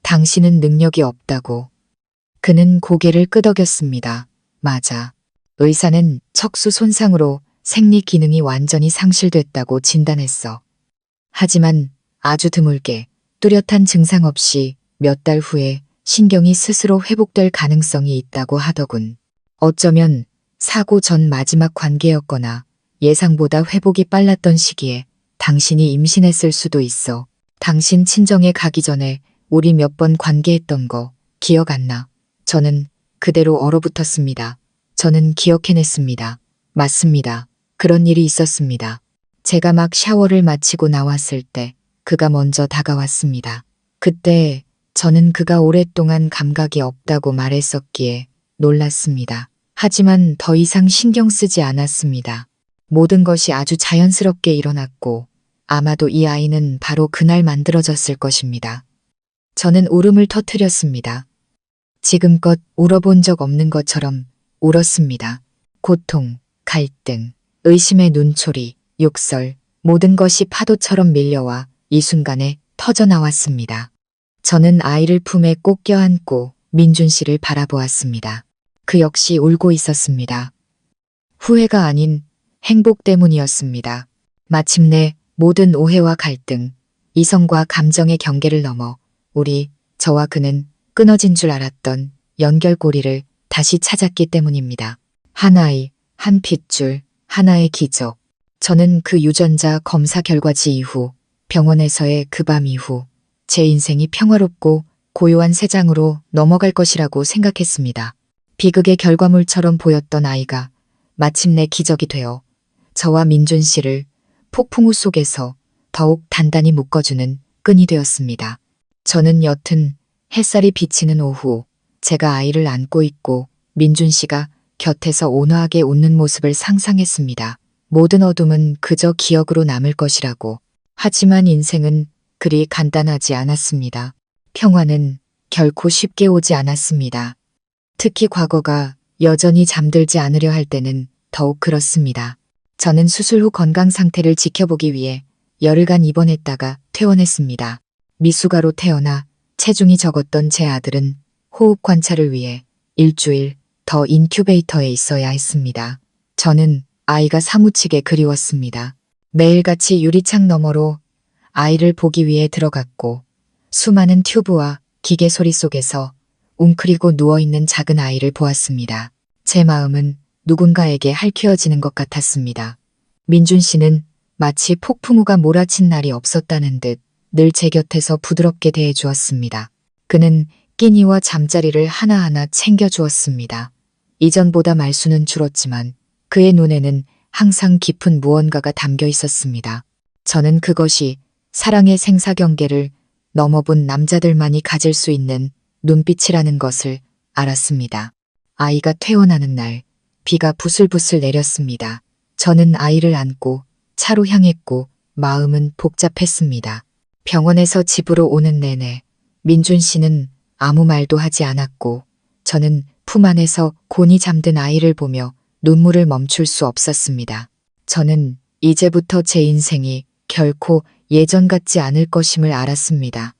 당신은 능력이 없다고. 그는 고개를 끄덕였습니다. 맞아. 의사는 척수 손상으로 생리 기능이 완전히 상실됐다고 진단했어. 하지만 아주 드물게 뚜렷한 증상 없이 몇 달 후에 신경이 스스로 회복될 가능성이 있다고 하더군. 어쩌면 사고 전 마지막 관계였거나 예상보다 회복이 빨랐던 시기에 당신이 임신했을 수도 있어. 당신 친정에 가기 전에 우리 몇 번 관계했던 거 기억 안 나? 저는 그대로 얼어붙었습니다. 저는 기억해냈습니다. 맞습니다. 그런 일이 있었습니다. 제가 막 샤워를 마치고 나왔을 때 그가 먼저 다가왔습니다. 그때 저는 그가 오랫동안 감각이 없다고 말했었기에 놀랐습니다. 하지만 더 이상 신경 쓰지 않았습니다. 모든 것이 아주 자연스럽게 일어났고 아마도 이 아이는 바로 그날 만들어졌을 것입니다. 저는 울음을 터뜨렸습니다. 지금껏 울어본 적 없는 것처럼 울었습니다. 고통, 갈등, 의심의 눈초리, 욕설, 모든 것이 파도처럼 밀려와 이 순간에 터져나왔습니다. 저는 아이를 품에 꼭 껴안고 민준 씨를 바라보았습니다. 그 역시 울고 있었습니다. 후회가 아닌 행복 때문이었습니다. 마침내 모든 오해와 갈등, 이성과 감정의 경계를 넘어 저와 그는 끊어진 줄 알았던 연결고리를 다시 찾았기 때문입니다. 한 아이, 한 핏줄, 하나의 기적. 저는 그 유전자 검사 결과지 이후, 병원에서의 그 밤 이후 제 인생이 평화롭고 고요한 새 장으로 넘어갈 것이라고 생각했습니다. 비극의 결과물처럼 보였던 아이가 마침내 기적이 되어 저와 민준 씨를 폭풍우 속에서 더욱 단단히 묶어주는 끈이 되었습니다. 저는 옅은 햇살이 비치는 오후 제가 아이를 안고 있고 민준 씨가 곁에서 온화하게 웃는 모습을 상상했습니다. 모든 어둠은 그저 기억으로 남을 것이라고. 하지만 인생은 그리 간단하지 않았습니다. 평화는 결코 쉽게 오지 않았습니다. 특히 과거가 여전히 잠들지 않으려 할 때는 더욱 그렇습니다. 저는 수술 후 건강 상태를 지켜보기 위해 열흘간 입원했다가 퇴원했습니다. 미숙아로 태어나 체중이 적었던 제 아들은 호흡 관찰을 위해 일주일 더 인큐베이터에 있어야 했습니다. 저는 아이가 사무치게 그리웠습니다. 매일같이 유리창 너머로 아이를 보기 위해 들어갔고 수많은 튜브와 기계 소리 속에서 웅크리고 누워있는 작은 아이를 보았습니다. 제 마음은 누군가에게 핥혀지는 것 같았습니다. 민준 씨는 마치 폭풍우가 몰아친 날이 없었다는 듯 늘 제 곁에서 부드럽게 대해주었습니다. 그는 끼니와 잠자리를 하나하나 챙겨주었습니다. 이전보다 말수는 줄었지만 그의 눈에는 항상 깊은 무언가가 담겨 있었습니다. 저는 그것이 사랑의 생사 경계를 넘어본 남자들만이 가질 수 있는 눈빛이라는 것을 알았습니다. 아이가 퇴원하는 날 비가 부슬부슬 내렸습니다. 저는 아이를 안고 차로 향했고 마음은 복잡했습니다. 병원에서 집으로 오는 내내 민준 씨는 아무 말도 하지 않았고 저는 품 안에서 곤히 잠든 아이를 보며 눈물을 멈출 수 없었습니다. 저는 이제부터 제 인생이 결코 예전 같지 않을 것임을 알았습니다.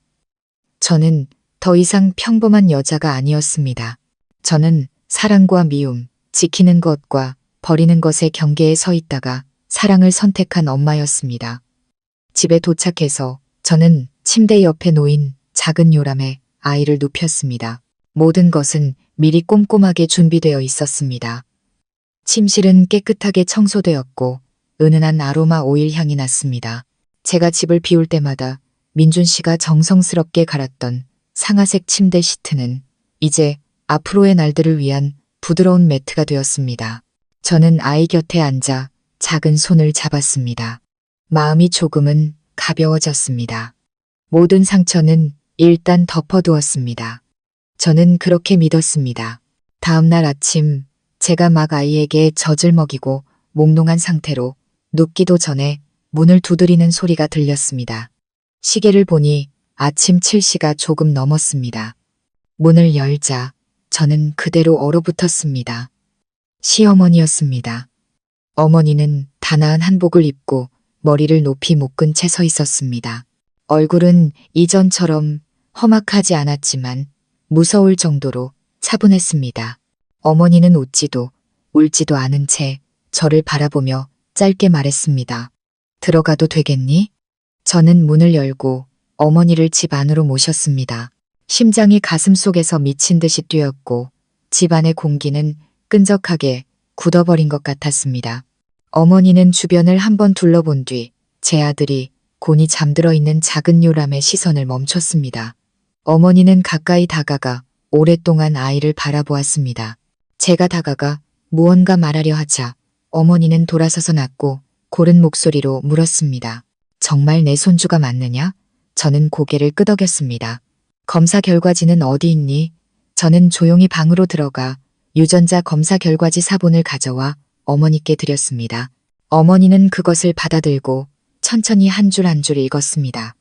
저는 더 이상 평범한 여자가 아니었습니다. 저는 사랑과 미움, 지키는 것과 버리는 것의 경계에 서 있다가 사랑을 선택한 엄마였습니다. 집에 도착해서 저는 침대 옆에 놓인 작은 요람에 아이를 눕혔습니다. 모든 것은 미리 꼼꼼하게 준비되어 있었습니다. 침실은 깨끗하게 청소되었고 은은한 아로마 오일 향이 났습니다. 제가 집을 비울 때마다 민준 씨가 정성스럽게 갈았던 상아색 침대 시트는 이제 앞으로의 날들을 위한 부드러운 매트가 되었습니다. 저는 아이 곁에 앉아 작은 손을 잡았습니다. 마음이 조금은 가벼워졌습니다. 모든 상처는 일단 덮어두었습니다. 저는 그렇게 믿었습니다. 다음 날 아침 제가 막 아이에게 젖을 먹이고 몽롱한 상태로 눕기도 전에 문을 두드리는 소리가 들렸습니다. 시계를 보니 아침 7시가 조금 넘었습니다. 문을 열자 저는 그대로 얼어붙었습니다. 시어머니였습니다. 어머니는 단아한 한복을 입고 머리를 높이 묶은 채 서 있었습니다. 얼굴은 이전처럼 험악하지 않았지만 무서울 정도로 차분했습니다. 어머니는 웃지도 울지도 않은 채 저를 바라보며 짧게 말했습니다. 들어가도 되겠니? 저는 문을 열고 어머니를 집 안으로 모셨습니다. 심장이 가슴속에서 미친 듯이 뛰었고 집안의 공기는 끈적하게 굳어버린 것 같았습니다. 어머니는 주변을 한번 둘러본 뒤 제 아들이 곤히 잠들어 있는 작은 요람에 시선을 멈췄습니다. 어머니는 가까이 다가가 오랫동안 아이를 바라보았습니다. 제가 다가가 무언가 말하려 하자 어머니는 돌아서서 낮고 고른 목소리로 물었습니다. 정말 내 손주가 맞느냐? 저는 고개를 끄덕였습니다. 검사 결과지는 어디 있니? 저는 조용히 방으로 들어가 유전자 검사 결과지 사본을 가져와 어머니께 드렸습니다. 어머니는 그것을 받아들고 천천히 한 줄 한 줄 읽었습니다.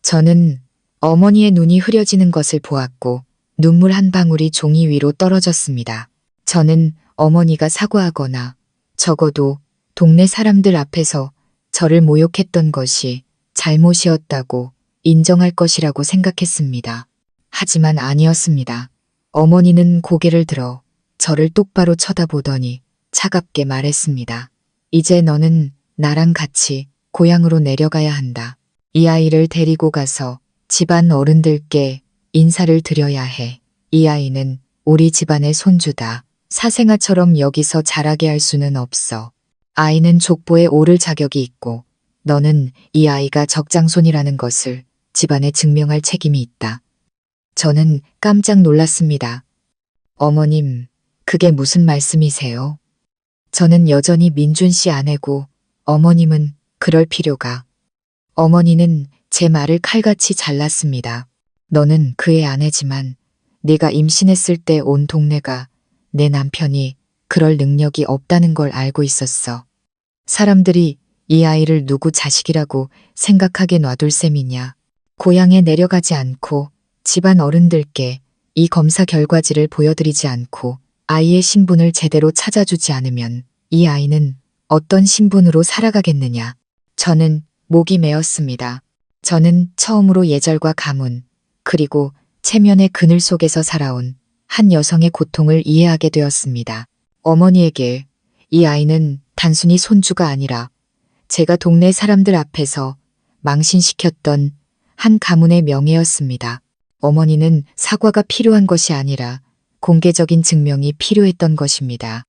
저는 어머니의 눈이 흐려지는 것을 보았고 눈물 한 방울이 종이 위로 떨어졌습니다. 저는 어머니가 사과하거나 적어도 동네 사람들 앞에서 저를 모욕했던 것이 잘못이었다고 인정할 것이라고 생각했습니다. 하지만 아니었습니다. 어머니는 고개를 들어 저를 똑바로 쳐다보더니 차갑게 말했습니다. 이제 너는 나랑 같이 고향으로 내려가야 한다. 이 아이를 데리고 가서 집안 어른들께 인사를 드려야 해. 이 아이는 우리 집안의 손주다. 사생아처럼 여기서 자라게 할 수는 없어. 아이는 족보에 오를 자격이 있고 너는 이 아이가 적장손이라는 것을 집안에 증명할 책임이 있다. 저는 깜짝 놀랐습니다. 어머님, 그게 무슨 말씀이세요? 저는 여전히 민준 씨 아내고 어머님은 그럴 필요가. 어머니는 제 말을 칼같이 잘랐습니다. 너는 그의 아내지만 네가 임신했을 때 온 동네가 내 남편이 그럴 능력이 없다는 걸 알고 있었어. 사람들이 이 아이를 누구 자식이라고 생각하게 놔둘 셈이냐. 고향에 내려가지 않고 집안 어른들께 이 검사 결과지를 보여드리지 않고 아이의 신분을 제대로 찾아주지 않으면 이 아이는 어떤 신분으로 살아가겠느냐. 저는 목이 메었습니다. 저는 처음으로 예절과 가문, 그리고 체면의 그늘 속에서 살아온 한 여성의 고통을 이해하게 되었습니다. 어머니에게 이 아이는 단순히 손주가 아니라 제가 동네 사람들 앞에서 망신시켰던 한 가문의 명예였습니다. 어머니는 사과가 필요한 것이 아니라 공개적인 증명이 필요했던 것입니다.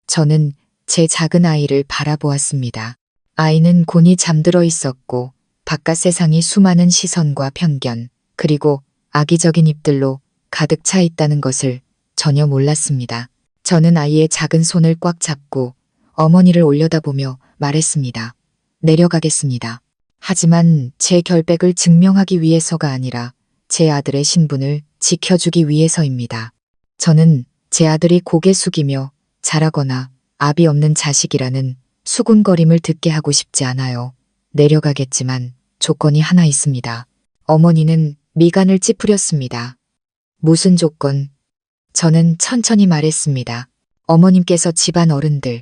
저는 제 작은 아이를 바라보았습니다. 아이는 곤히 잠들어 있었고 바깥 세상이 수많은 시선과 편견 그리고 악의적인 입들로 가득 차 있다는 것을 전혀 몰랐습니다. 저는 아이의 작은 손을 꽉 잡고 어머니를 올려다보며 말했습니다. 내려가겠습니다. 하지만 제 결백을 증명하기 위해서가 아니라 제 아들의 신분을 지켜주기 위해서입니다. 저는 제 아들이 고개 숙이며 잘하거나 압이 없는 자식이라는 수군거림을 듣게 하고 싶지 않아요. 내려가겠지만 조건이 하나 있습니다. 어머니는 미간을 찌푸렸습니다. 무슨 조건? 저는 천천히 말했습니다. 어머님께서 집안 어른들,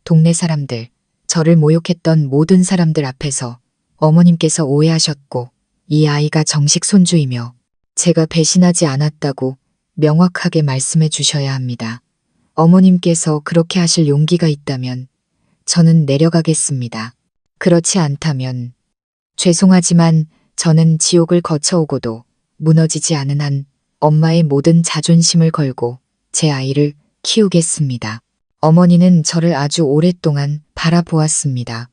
동네 사람들, 저를 모욕했던 모든 사람들 앞에서 어머님께서 오해하셨고 이 아이가 정식 손주이며 제가 배신하지 않았다고 명확하게 말씀해 주셔야 합니다. 어머님께서 그렇게 하실 용기가 있다면 저는 내려가겠습니다. 그렇지 않다면 죄송하지만 저는 지옥을 거쳐오고도 무너지지 않은 한 엄마의 모든 자존심을 걸고 제 아이를 키우겠습니다. 어머니는 저를 아주 오랫동안 바라보았습니다.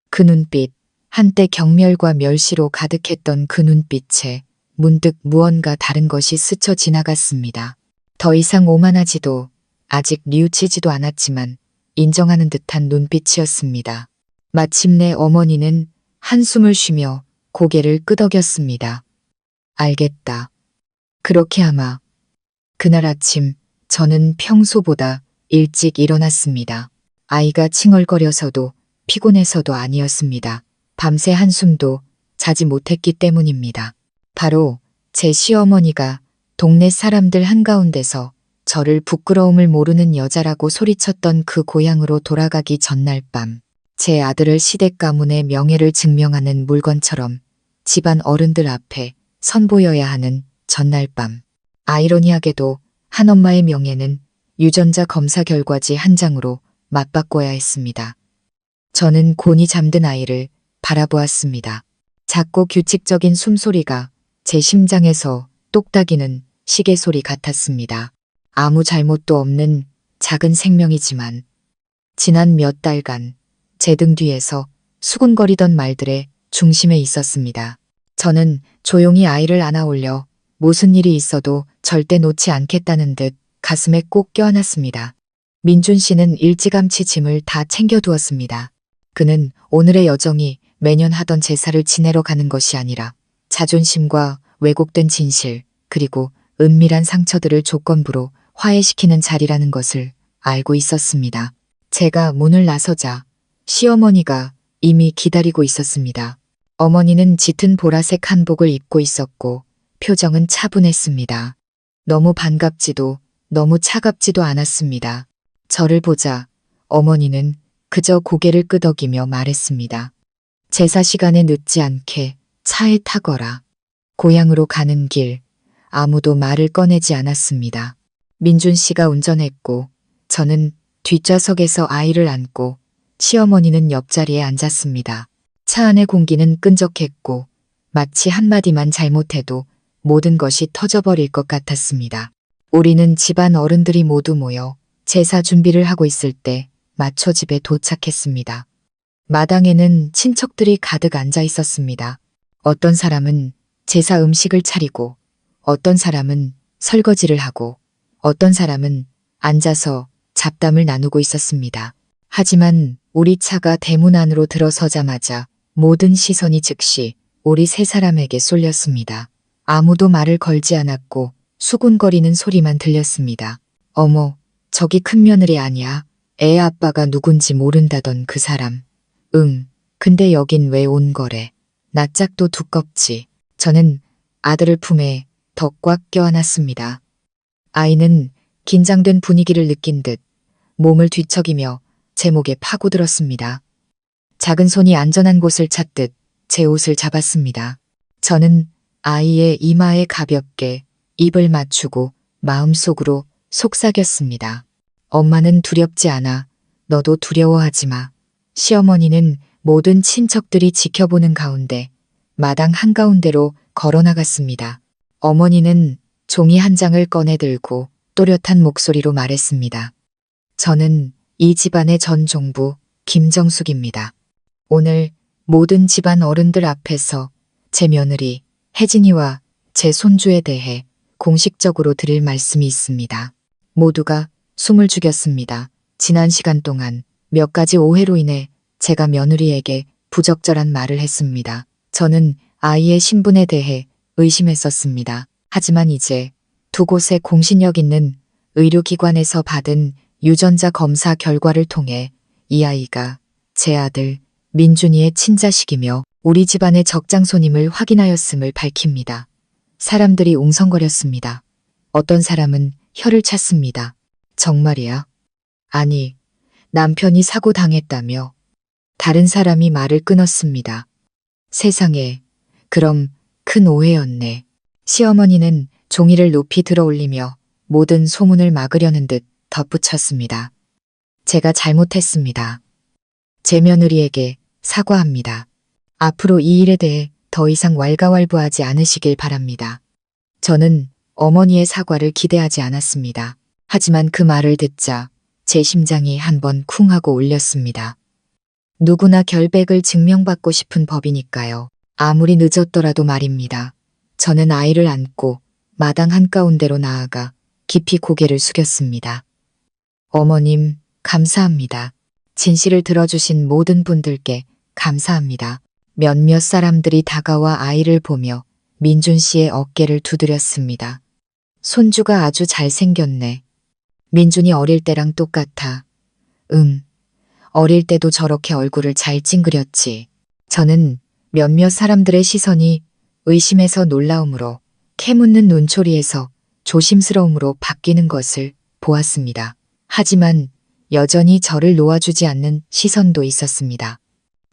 그 눈빛, 한때 경멸과 멸시로 가득했던 그 눈빛에 문득 무언가 다른 것이 스쳐 지나갔습니다. 더 이상 오만하지도 아직 뉘우치지도 않았지만 인정하는 듯한 눈빛이었습니다. 마침내 어머니는 한숨을 쉬며 고개를 끄덕였습니다. 알겠다. 그렇게 아마 그날 아침 저는 평소보다 일찍 일어났습니다. 아이가 칭얼거려서도 피곤해서도 아니었습니다. 밤새 한숨도 자지 못했기 때문입니다. 바로 제 시어머니가 동네 사람들 한가운데서 저를 부끄러움을 모르는 여자라고 소리쳤던 그 고향으로 돌아가기 전날 밤, 제 아들을 시댁 가문의 명예를 증명하는 물건처럼 집안 어른들 앞에 선보여야 하는 전날 밤. 아이러니하게도 한 엄마의 명예는 유전자 검사 결과지 한 장으로 맞바꿔야 했습니다. 저는 곤히 잠든 아이를 바라보았습니다. 작고 규칙적인 숨소리가 제 심장에서 똑딱이는 시계 소리 같았습니다. 아무 잘못도 없는 작은 생명이지만 지난 몇 달간 제 등 뒤에서 수군거리던 말들의 중심에 있었습니다. 저는 조용히 아이를 안아 올려 무슨 일이 있어도 절대 놓지 않겠다는 듯 가슴에 꼭 껴안았습니다. 민준 씨는 일찌감치 짐을 다 챙겨두었습니다. 그는 오늘의 여정이 매년 하던 제사를 지내러 가는 것이 아니라 자존심과 왜곡된 진실 그리고 은밀한 상처들을 조건부로 화해시키는 자리라는 것을 알고 있었습니다. 제가 문을 나서자 시어머니가 이미 기다리고 있었습니다. 어머니는 짙은 보라색 한복을 입고 있었고 표정은 차분했습니다. 너무 반갑지도 너무 차갑지도 않았습니다. 저를 보자 어머니는 그저 고개를 끄덕이며 말했습니다. 제사 시간에 늦지 않게 차에 타거라. 고향으로 가는 길 아무도 말을 꺼내지 않았습니다. 민준 씨가 운전했고 저는 뒷좌석에서 아이를 안고 시어머니는 옆자리에 앉았습니다. 차 안의 공기는 끈적했고 마치 한마디만 잘못해도 모든 것이 터져버릴 것 같았습니다. 우리는 집안 어른들이 모두 모여 제사 준비를 하고 있을 때 마초 집에 도착했습니다. 마당에는 친척들이 가득 앉아 있었습니다. 어떤 사람은 제사 음식을 차리고 어떤 사람은 설거지를 하고 어떤 사람은 앉아서 잡담을 나누고 있었습니다. 하지만 우리 차가 대문 안으로 들어서자마자 모든 시선이 즉시 우리 세 사람에게 쏠렸습니다. 아무도 말을 걸지 않았고 수군거리는 소리만 들렸습니다. 어머, 저기 큰며느리 아니야? 애 아빠가 누군지 모른다던 그 사람. 응, 근데 여긴 왜 온 거래? 낯짝도 두껍지. 저는 아들을 품에 더 꽉 껴안았습니다. 아이는 긴장된 분위기를 느낀 듯 몸을 뒤척이며 제 목에 파고들었습니다. 작은 손이 안전한 곳을 찾듯 제 옷을 잡았습니다. 저는 아이의 이마에 가볍게 입을 맞추고 마음속으로 속삭였습니다. 엄마는 두렵지 않아. 너도 두려워하지 마. 시어머니는 모든 친척들이 지켜보는 가운데 마당 한가운데로 걸어나갔습니다. 어머니는 종이 한 장을 꺼내 들고 또렷한 목소리로 말했습니다. 저는 이 집안의 전 종부 김정숙입니다. 오늘 모든 집안 어른들 앞에서 제 며느리 혜진이와 제 손주에 대해 공식적으로 드릴 말씀이 있습니다. 모두가 숨을 죽였습니다. 지난 시간 동안 몇 가지 오해로 인해 제가 며느리에게 부적절한 말을 했습니다. 저는 아이의 신분에 대해 의심했었습니다. 하지만 이제 두 곳의 공신력 있는 의료기관에서 받은 유전자 검사 결과를 통해 이 아이가 제 아들 민준이의 친자식이며 우리 집안의 적장손임을 확인하였음을 밝힙니다. 사람들이 웅성거렸습니다. 어떤 사람은 혀를 찼습니다. 정말이야? 아니, 남편이 사고 당했다며. 다른 사람이 말을 끊었습니다. 세상에, 그럼 큰 오해였네. 시어머니는 종이를 높이 들어 올리며 모든 소문을 막으려는 듯 덧붙였습니다. 제가 잘못했습니다. 제 며느리에게 사과합니다. 앞으로 이 일에 대해 더 이상 왈가왈부하지 않으시길 바랍니다. 저는 어머니의 사과를 기대하지 않았습니다. 하지만 그 말을 듣자 제 심장이 한번 쿵 하고 울렸습니다. 누구나 결백을 증명받고 싶은 법이니까요. 아무리 늦었더라도 말입니다. 저는 아이를 안고 마당 한가운데로 나아가 깊이 고개를 숙였습니다. 어머님, 감사합니다. 진실을 들어주신 모든 분들께 감사합니다. 몇몇 사람들이 다가와 아이를 보며 민준 씨의 어깨를 두드렸습니다. 손주가 아주 잘생겼네. 민준이 어릴 때랑 똑같아. 어릴 때도 저렇게 얼굴을 잘 찡그렸지. 저는 몇몇 사람들의 시선이 의심에서 놀라움으로 캐묻는 눈초리에서 조심스러움으로 바뀌는 것을 보았습니다. 하지만 여전히 저를 놓아주지 않는 시선도 있었습니다.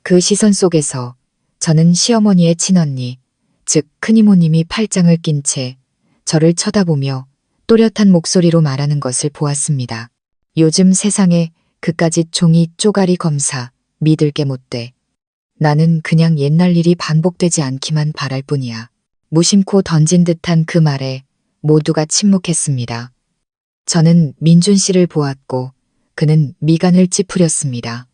그 시선 속에서 저는 시어머니의 친언니, 즉 큰이모님이 팔짱을 낀 채 저를 쳐다보며 또렷한 목소리로 말하는 것을 보았습니다. 요즘 세상에 그까짓 종이 쪼가리 검사 믿을 게 못돼. 나는 그냥 옛날 일이 반복되지 않기만 바랄 뿐이야. 무심코 던진 듯한 그 말에 모두가 침묵했습니다. 저는 민준 씨를 보았고 그는 미간을 찌푸렸습니다.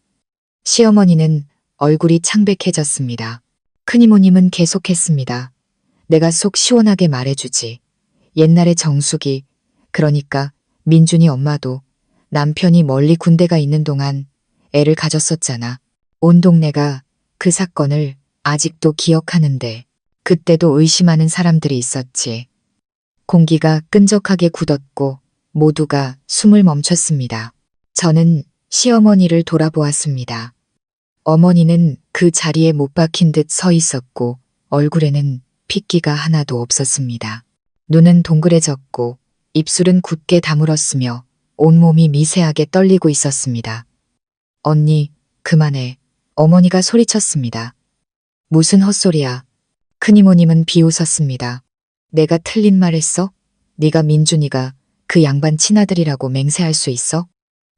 시어머니는 얼굴이 창백해졌습니다. 큰이모님은 계속했습니다. 내가 속 시원하게 말해주지. 옛날에 정숙이, 그러니까 민준이 엄마도 남편이 멀리 군대가 있는 동안 애를 가졌었잖아. 온 동네가 그 사건을 아직도 기억하는데 그때도 의심하는 사람들이 있었지. 공기가 끈적하게 굳었고 모두가 숨을 멈췄습니다. 저는 시어머니를 돌아보았습니다. 어머니는 그 자리에 못 박힌 듯 서 있었고 얼굴에는 핏기가 하나도 없었습니다. 눈은 동그래졌고 입술은 굳게 다물었으며 온몸이 미세하게 떨리고 있었습니다. 언니, 그만해. 어머니가 소리쳤습니다. 무슨 헛소리야. 큰이모님은 비웃었습니다. 내가 틀린 말 했어? 네가 민준이가 그 양반 친아들이라고 맹세할 수 있어?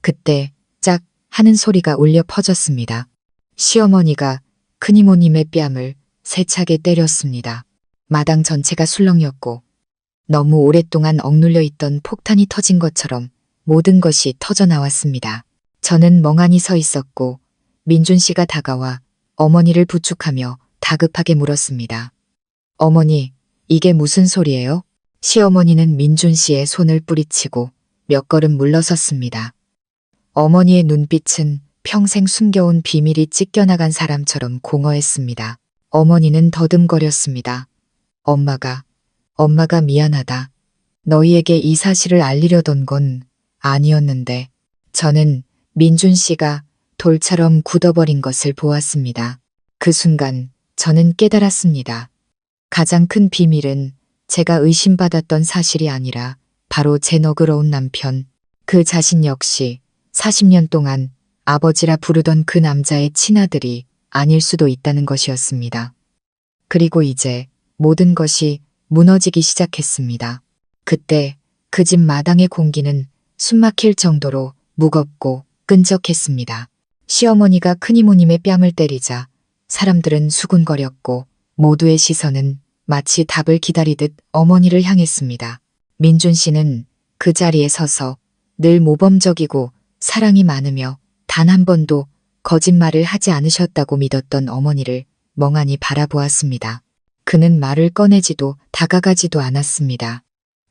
그때 짝 하는 소리가 울려 퍼졌습니다. 시어머니가 큰이모님의 뺨을 세차게 때렸습니다. 마당 전체가 술렁였고 너무 오랫동안 억눌려 있던 폭탄이 터진 것처럼 모든 것이 터져나왔습니다. 저는 멍하니 서 있었고 민준 씨가 다가와 어머니를 부축하며 다급하게 물었습니다. 어머니, 이게 무슨 소리예요? 시어머니는 민준 씨의 손을 뿌리치고 몇 걸음 물러섰습니다. 어머니의 눈빛은 평생 숨겨온 비밀이 찢겨나간 사람처럼 공허했습니다. 어머니는 더듬거렸습니다. 엄마가 미안하다. 너희에게 이 사실을 알리려던 건 아니었는데. 저는 민준 씨가 돌처럼 굳어버린 것을 보았습니다. 그 순간 저는 깨달았습니다. 가장 큰 비밀은 제가 의심받았던 사실이 아니라 바로 제 너그러운 남편, 그 자신 역시 40년 동안 아버지라 부르던 그 남자의 친아들이 아닐 수도 있다는 것이었습니다. 그리고 이제 모든 것이 무너지기 시작했습니다. 그때 그 집 마당의 공기는 숨막힐 정도로 무겁고 끈적했습니다. 시어머니가 큰이모님의 뺨을 때리자 사람들은 수군거렸고 모두의 시선은 마치 답을 기다리듯 어머니를 향했습니다. 민준 씨는 그 자리에 서서 늘 모범적이고 사랑이 많으며 단 한 번도 거짓말을 하지 않으셨다고 믿었던 어머니를 멍하니 바라보았습니다. 그는 말을 꺼내지도 다가가지도 않았습니다.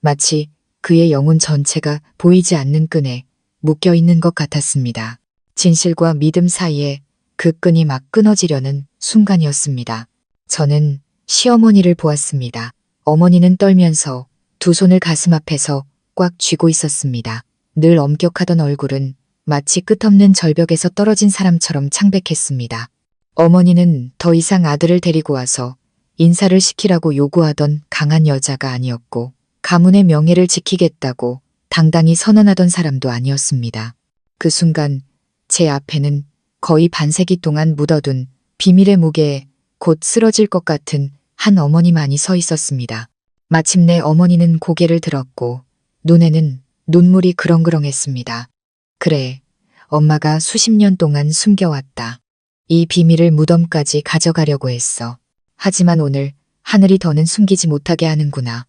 마치 그의 영혼 전체가 보이지 않는 끈에 묶여 있는 것 같았습니다. 진실과 믿음 사이에 그 끈이 막 끊어지려는 순간이었습니다. 저는 시어머니를 보았습니다. 어머니는 떨면서 두 손을 가슴 앞에서 꽉 쥐고 있었습니다. 늘 엄격하던 얼굴은 마치 끝없는 절벽에서 떨어진 사람처럼 창백했습니다. 어머니는 더 이상 아들을 데리고 와서 인사를 시키라고 요구하던 강한 여자가 아니었고 가문의 명예를 지키겠다고 당당히 선언하던 사람도 아니었습니다. 그 순간 제 앞에는 거의 반세기 동안 묻어둔 비밀의 무게에 곧 쓰러질 것 같은 한 어머니만이 서 있었습니다. 마침내 어머니는 고개를 들었고 눈에는 눈물이 그렁그렁했습니다. 그래, 엄마가 수십 년 동안 숨겨왔다. 이 비밀을 무덤까지 가져가려고 했어. 하지만 오늘 하늘이 더는 숨기지 못하게 하는구나.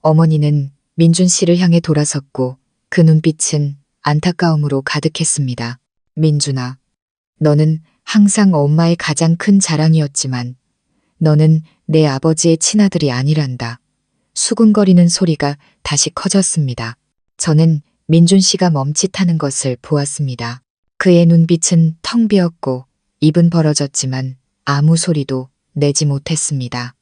어머니는 민준 씨를 향해 돌아섰고 그 눈빛은 안타까움으로 가득했습니다. 민준아, 너는 항상 엄마의 가장 큰 자랑이었지만 너는 내 아버지의 친아들이 아니란다. 수군거리는 소리가 다시 커졌습니다. 저는 민준 씨가 멈칫하는 것을 보았습니다. 그의 눈빛은 텅 비었고 입은 벌어졌지만 아무 소리도 내지 못했습니다.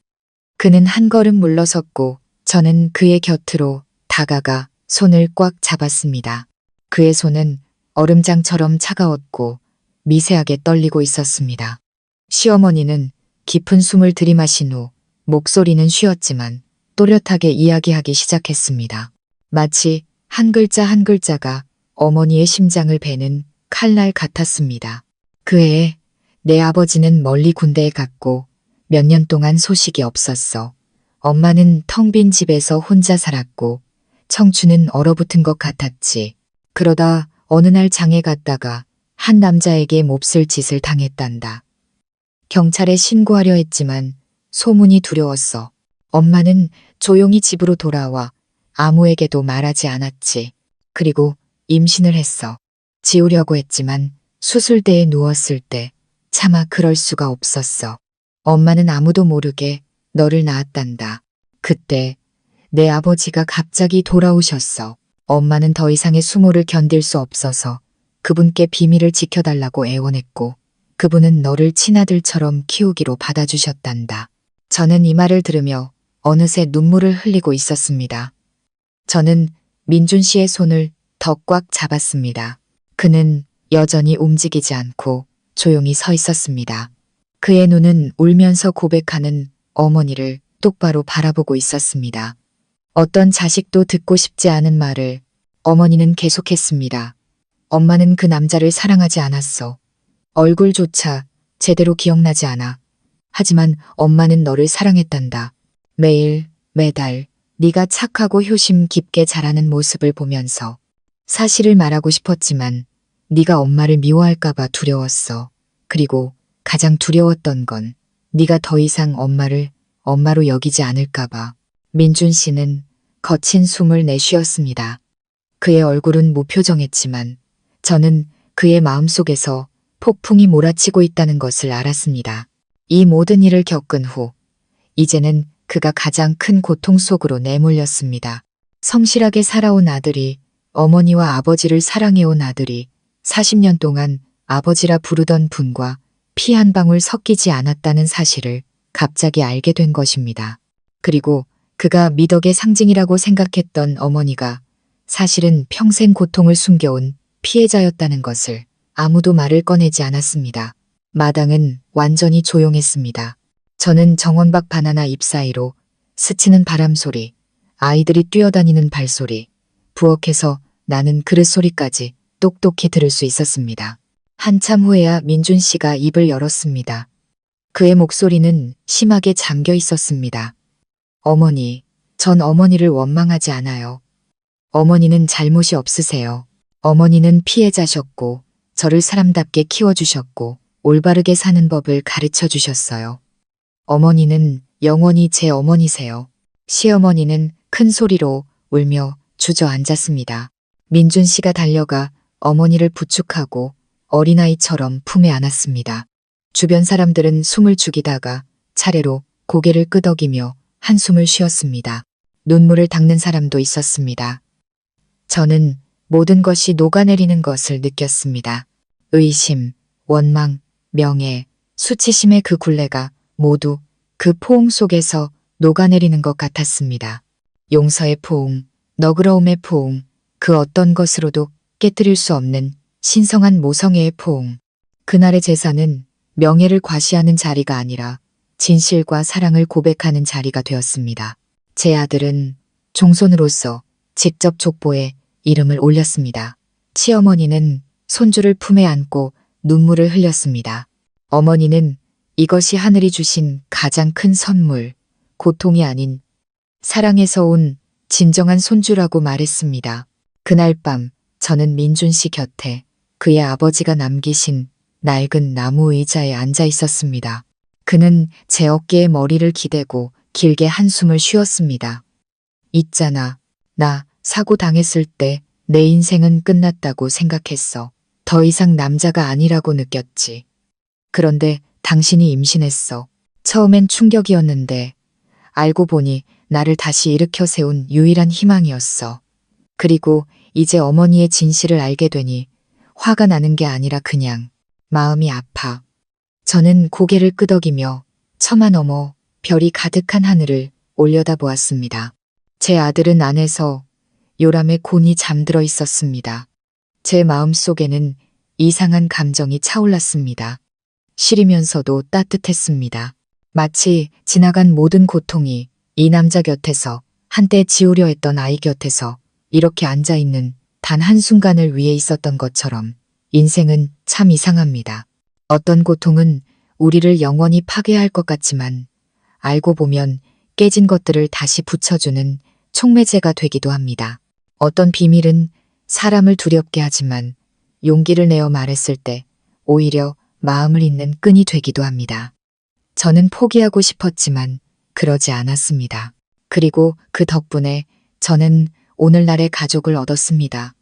그는 한 걸음 물러섰고 저는 그의 곁으로 다가가 손을 꽉 잡았습니다. 그의 손은 얼음장처럼 차가웠고 미세하게 떨리고 있었습니다. 시어머니는 깊은 숨을 들이마신 후 목소리는 쉬었지만 또렷하게 이야기하기 시작했습니다. 마치 한 글자 한 글자가 어머니의 심장을 베는 칼날 같았습니다. 그 해에 내 아버지는 멀리 군대에 갔고 몇 년 동안 소식이 없었어. 엄마는 텅 빈 집에서 혼자 살았고 청춘은 얼어붙은 것 같았지. 그러다 어느 날 장에 갔다가 한 남자에게 몹쓸 짓을 당했단다. 경찰에 신고하려 했지만 소문이 두려웠어. 엄마는 조용히 집으로 돌아와 아무에게도 말하지 않았지. 그리고 임신을 했어. 지우려고 했지만 수술대에 누웠을 때 차마 그럴 수가 없었어. 엄마는 아무도 모르게 너를 낳았단다. 그때 내 아버지가 갑자기 돌아오셨어. 엄마는 더 이상의 수모를 견딜 수 없어서 그분께 비밀을 지켜달라고 애원했고 그분은 너를 친아들처럼 키우기로 받아주셨단다. 저는 이 말을 들으며 어느새 눈물을 흘리고 있었습니다. 저는 민준 씨의 손을 더 꽉 잡았습니다. 그는 여전히 움직이지 않고 조용히 서 있었습니다. 그의 눈은 울면서 고백하는 어머니를 똑바로 바라보고 있었습니다. 어떤 자식도 듣고 싶지 않은 말을 어머니는 계속했습니다. 엄마는 그 남자를 사랑하지 않았어. 얼굴조차 제대로 기억나지 않아. 하지만 엄마는 너를 사랑했단다. 매일, 매달 네가 착하고 효심 깊게 자라는 모습을 보면서 사실을 말하고 싶었지만 네가 엄마를 미워할까봐 두려웠어. 그리고 가장 두려웠던 건 네가 더 이상 엄마를 엄마로 여기지 않을까봐. 민준 씨는 거친 숨을 내쉬었습니다. 그의 얼굴은 무표정했지만 저는 그의 마음속에서 폭풍이 몰아치고 있다는 것을 알았습니다. 이 모든 일을 겪은 후 이제는 그가 가장 큰 고통 속으로 내몰렸습니다. 성실하게 살아온 아들이, 어머니와 아버지를 사랑해온 아들이 40년 동안 아버지라 부르던 분과 피 한 방울 섞이지 않았다는 사실을 갑자기 알게 된 것입니다. 그리고 그가 미덕의 상징이라고 생각했던 어머니가 사실은 평생 고통을 숨겨온 피해자였다는 것을 아무도 말을 꺼내지 않았습니다. 마당은 완전히 조용했습니다. 저는 정원박 바나나 잎 사이로 스치는 바람소리, 아이들이 뛰어다니는 발소리, 부엌에서 나는 그릇 소리까지 똑똑히 들을 수 있었습니다. 한참 후에야 민준 씨가 입을 열었습니다. 그의 목소리는 심하게 잠겨 있었습니다. 어머니, 전 어머니를 원망하지 않아요. 어머니는 잘못이 없으세요. 어머니는 피해자셨고 저를 사람답게 키워주셨고 올바르게 사는 법을 가르쳐 주셨어요. 어머니는 영원히 제 어머니세요. 시어머니는 큰 소리로 울며 주저앉았습니다. 민준 씨가 달려가 어머니를 부축하고 어린아이처럼 품에 안았습니다. 주변 사람들은 숨을 죽이다가 차례로 고개를 끄덕이며 한숨을 쉬었습니다. 눈물을 닦는 사람도 있었습니다. 저는 모든 것이 녹아내리는 것을 느꼈습니다. 의심, 원망, 명예, 수치심의 그 굴레가 모두 그 포옹 속에서 녹아내리는 것 같았습니다. 용서의 포옹, 너그러움의 포옹, 그 어떤 것으로도 깨뜨릴 수 없는 신성한 모성애의 포옹. 그날의 제사는 명예를 과시하는 자리가 아니라 진실과 사랑을 고백하는 자리가 되었습니다. 제 아들은 종손으로서 직접 족보에 이름을 올렸습니다. 시어머니는 손주를 품에 안고 눈물을 흘렸습니다. 어머니는 이것이 하늘이 주신 가장 큰 선물, 고통이 아닌 사랑에서 온 진정한 손주라고 말했습니다. 그날 밤 저는 민준 씨 곁에 그의 아버지가 남기신 낡은 나무 의자에 앉아 있었습니다. 그는 제 어깨에 머리를 기대고 길게 한숨을 쉬었습니다. 있잖아. 나 사고 당했을 때 내 인생은 끝났다고 생각했어. 더 이상 남자가 아니라고 느꼈지. 그런데 당신이 임신했어. 처음엔 충격이었는데 알고 보니 나를 다시 일으켜 세운 유일한 희망이었어. 그리고 이제 어머니의 진실을 알게 되니 화가 나는 게 아니라 그냥 마음이 아파. 저는 고개를 끄덕이며 처마 너머 별이 가득한 하늘을 올려다보았습니다. 제 아들은 안에서 요람에 곤히 잠들어 있었습니다. 제 마음속에는 이상한 감정이 차올랐습니다. 시리면서도 따뜻했습니다. 마치 지나간 모든 고통이 이 남자 곁에서 한때 지우려 했던 아이 곁에서 이렇게 앉아있는 단 한순간을 위해 있었던 것처럼 인생은 참 이상합니다. 어떤 고통은 우리를 영원히 파괴할 것 같지만 알고 보면 깨진 것들을 다시 붙여주는 촉매제가 되기도 합니다. 어떤 비밀은 사람을 두렵게 하지만 용기를 내어 말했을 때 오히려 마음을 잇는 끈이 되기도 합니다. 저는 포기하고 싶었지만 그러지 않았습니다. 그리고 그 덕분에 저는 오늘날의 가족을 얻었습니다.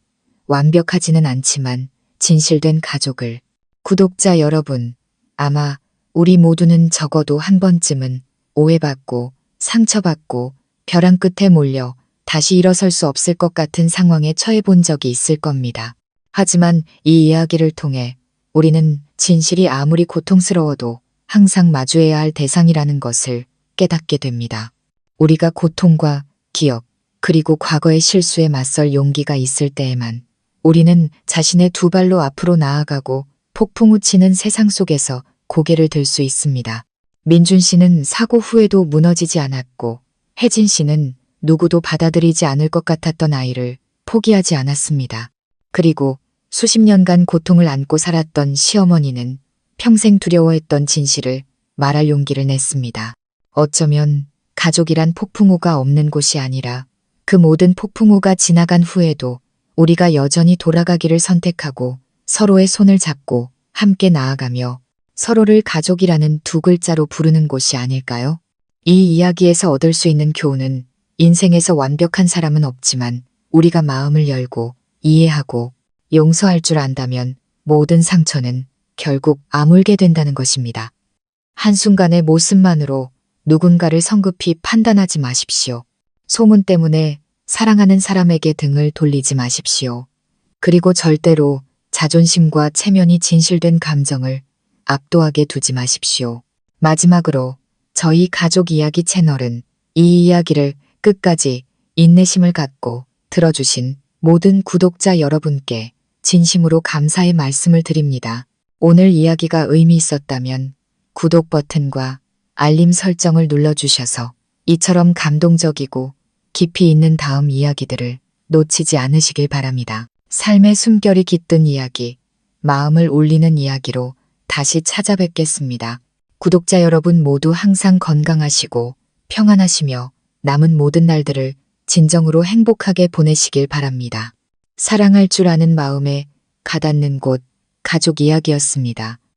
완벽하지는 않지만 진실된 가족을. 구독자 여러분, 아마 우리 모두는 적어도 한 번쯤은 오해받고 상처받고 벼랑 끝에 몰려 다시 일어설 수 없을 것 같은 상황에 처해 본 적이 있을 겁니다. 하지만 이 이야기를 통해 우리는 진실이 아무리 고통스러워도 항상 마주해야 할 대상이라는 것을 깨닫게 됩니다. 우리가 고통과 기억, 그리고 과거의 실수에 맞설 용기가 있을 때에만 우리는 자신의 두 발로 앞으로 나아가고 폭풍우 치는 세상 속에서 고개를 들 수 있습니다. 민준 씨는 사고 후에도 무너지지 않았고 혜진 씨는 누구도 받아들이지 않을 것 같았던 아이를 포기하지 않았습니다. 그리고 수십 년간 고통을 안고 살았던 시어머니는 평생 두려워했던 진실을 말할 용기를 냈습니다. 어쩌면 가족이란 폭풍우가 없는 곳이 아니라 그 모든 폭풍우가 지나간 후에도 우리가 여전히 돌아가기를 선택하고 서로의 손을 잡고 함께 나아가며 서로를 가족이라는 두 글자로 부르는 곳이 아닐까요? 이 이야기에서 얻을 수 있는 교훈은 인생에서 완벽한 사람은 없지만 우리가 마음을 열고 이해하고 용서할 줄 안다면 모든 상처는 결국 아물게 된다는 것입니다. 한순간의 모습만으로 누군가를 성급히 판단하지 마십시오. 소문 때문에 사랑하는 사람에게 등을 돌리지 마십시오. 그리고 절대로 자존심과 체면이 진실된 감정을 압도하게 두지 마십시오. 마지막으로 저희 가족 이야기 채널은 이 이야기를 끝까지 인내심을 갖고 들어주신 모든 구독자 여러분께 진심으로 감사의 말씀을 드립니다. 오늘 이야기가 의미 있었다면 구독 버튼과 알림 설정을 눌러주셔서 이처럼 감동적이고 깊이 있는 다음 이야기들을 놓치지 않으시길 바랍니다. 삶의 숨결이 깃든 이야기, 마음을 울리는 이야기로 다시 찾아뵙겠습니다. 구독자 여러분 모두 항상 건강하시고 평안하시며 남은 모든 날들을 진정으로 행복하게 보내시길 바랍니다. 사랑할 줄 아는 마음에 가닿는 곳, 가족 이야기였습니다.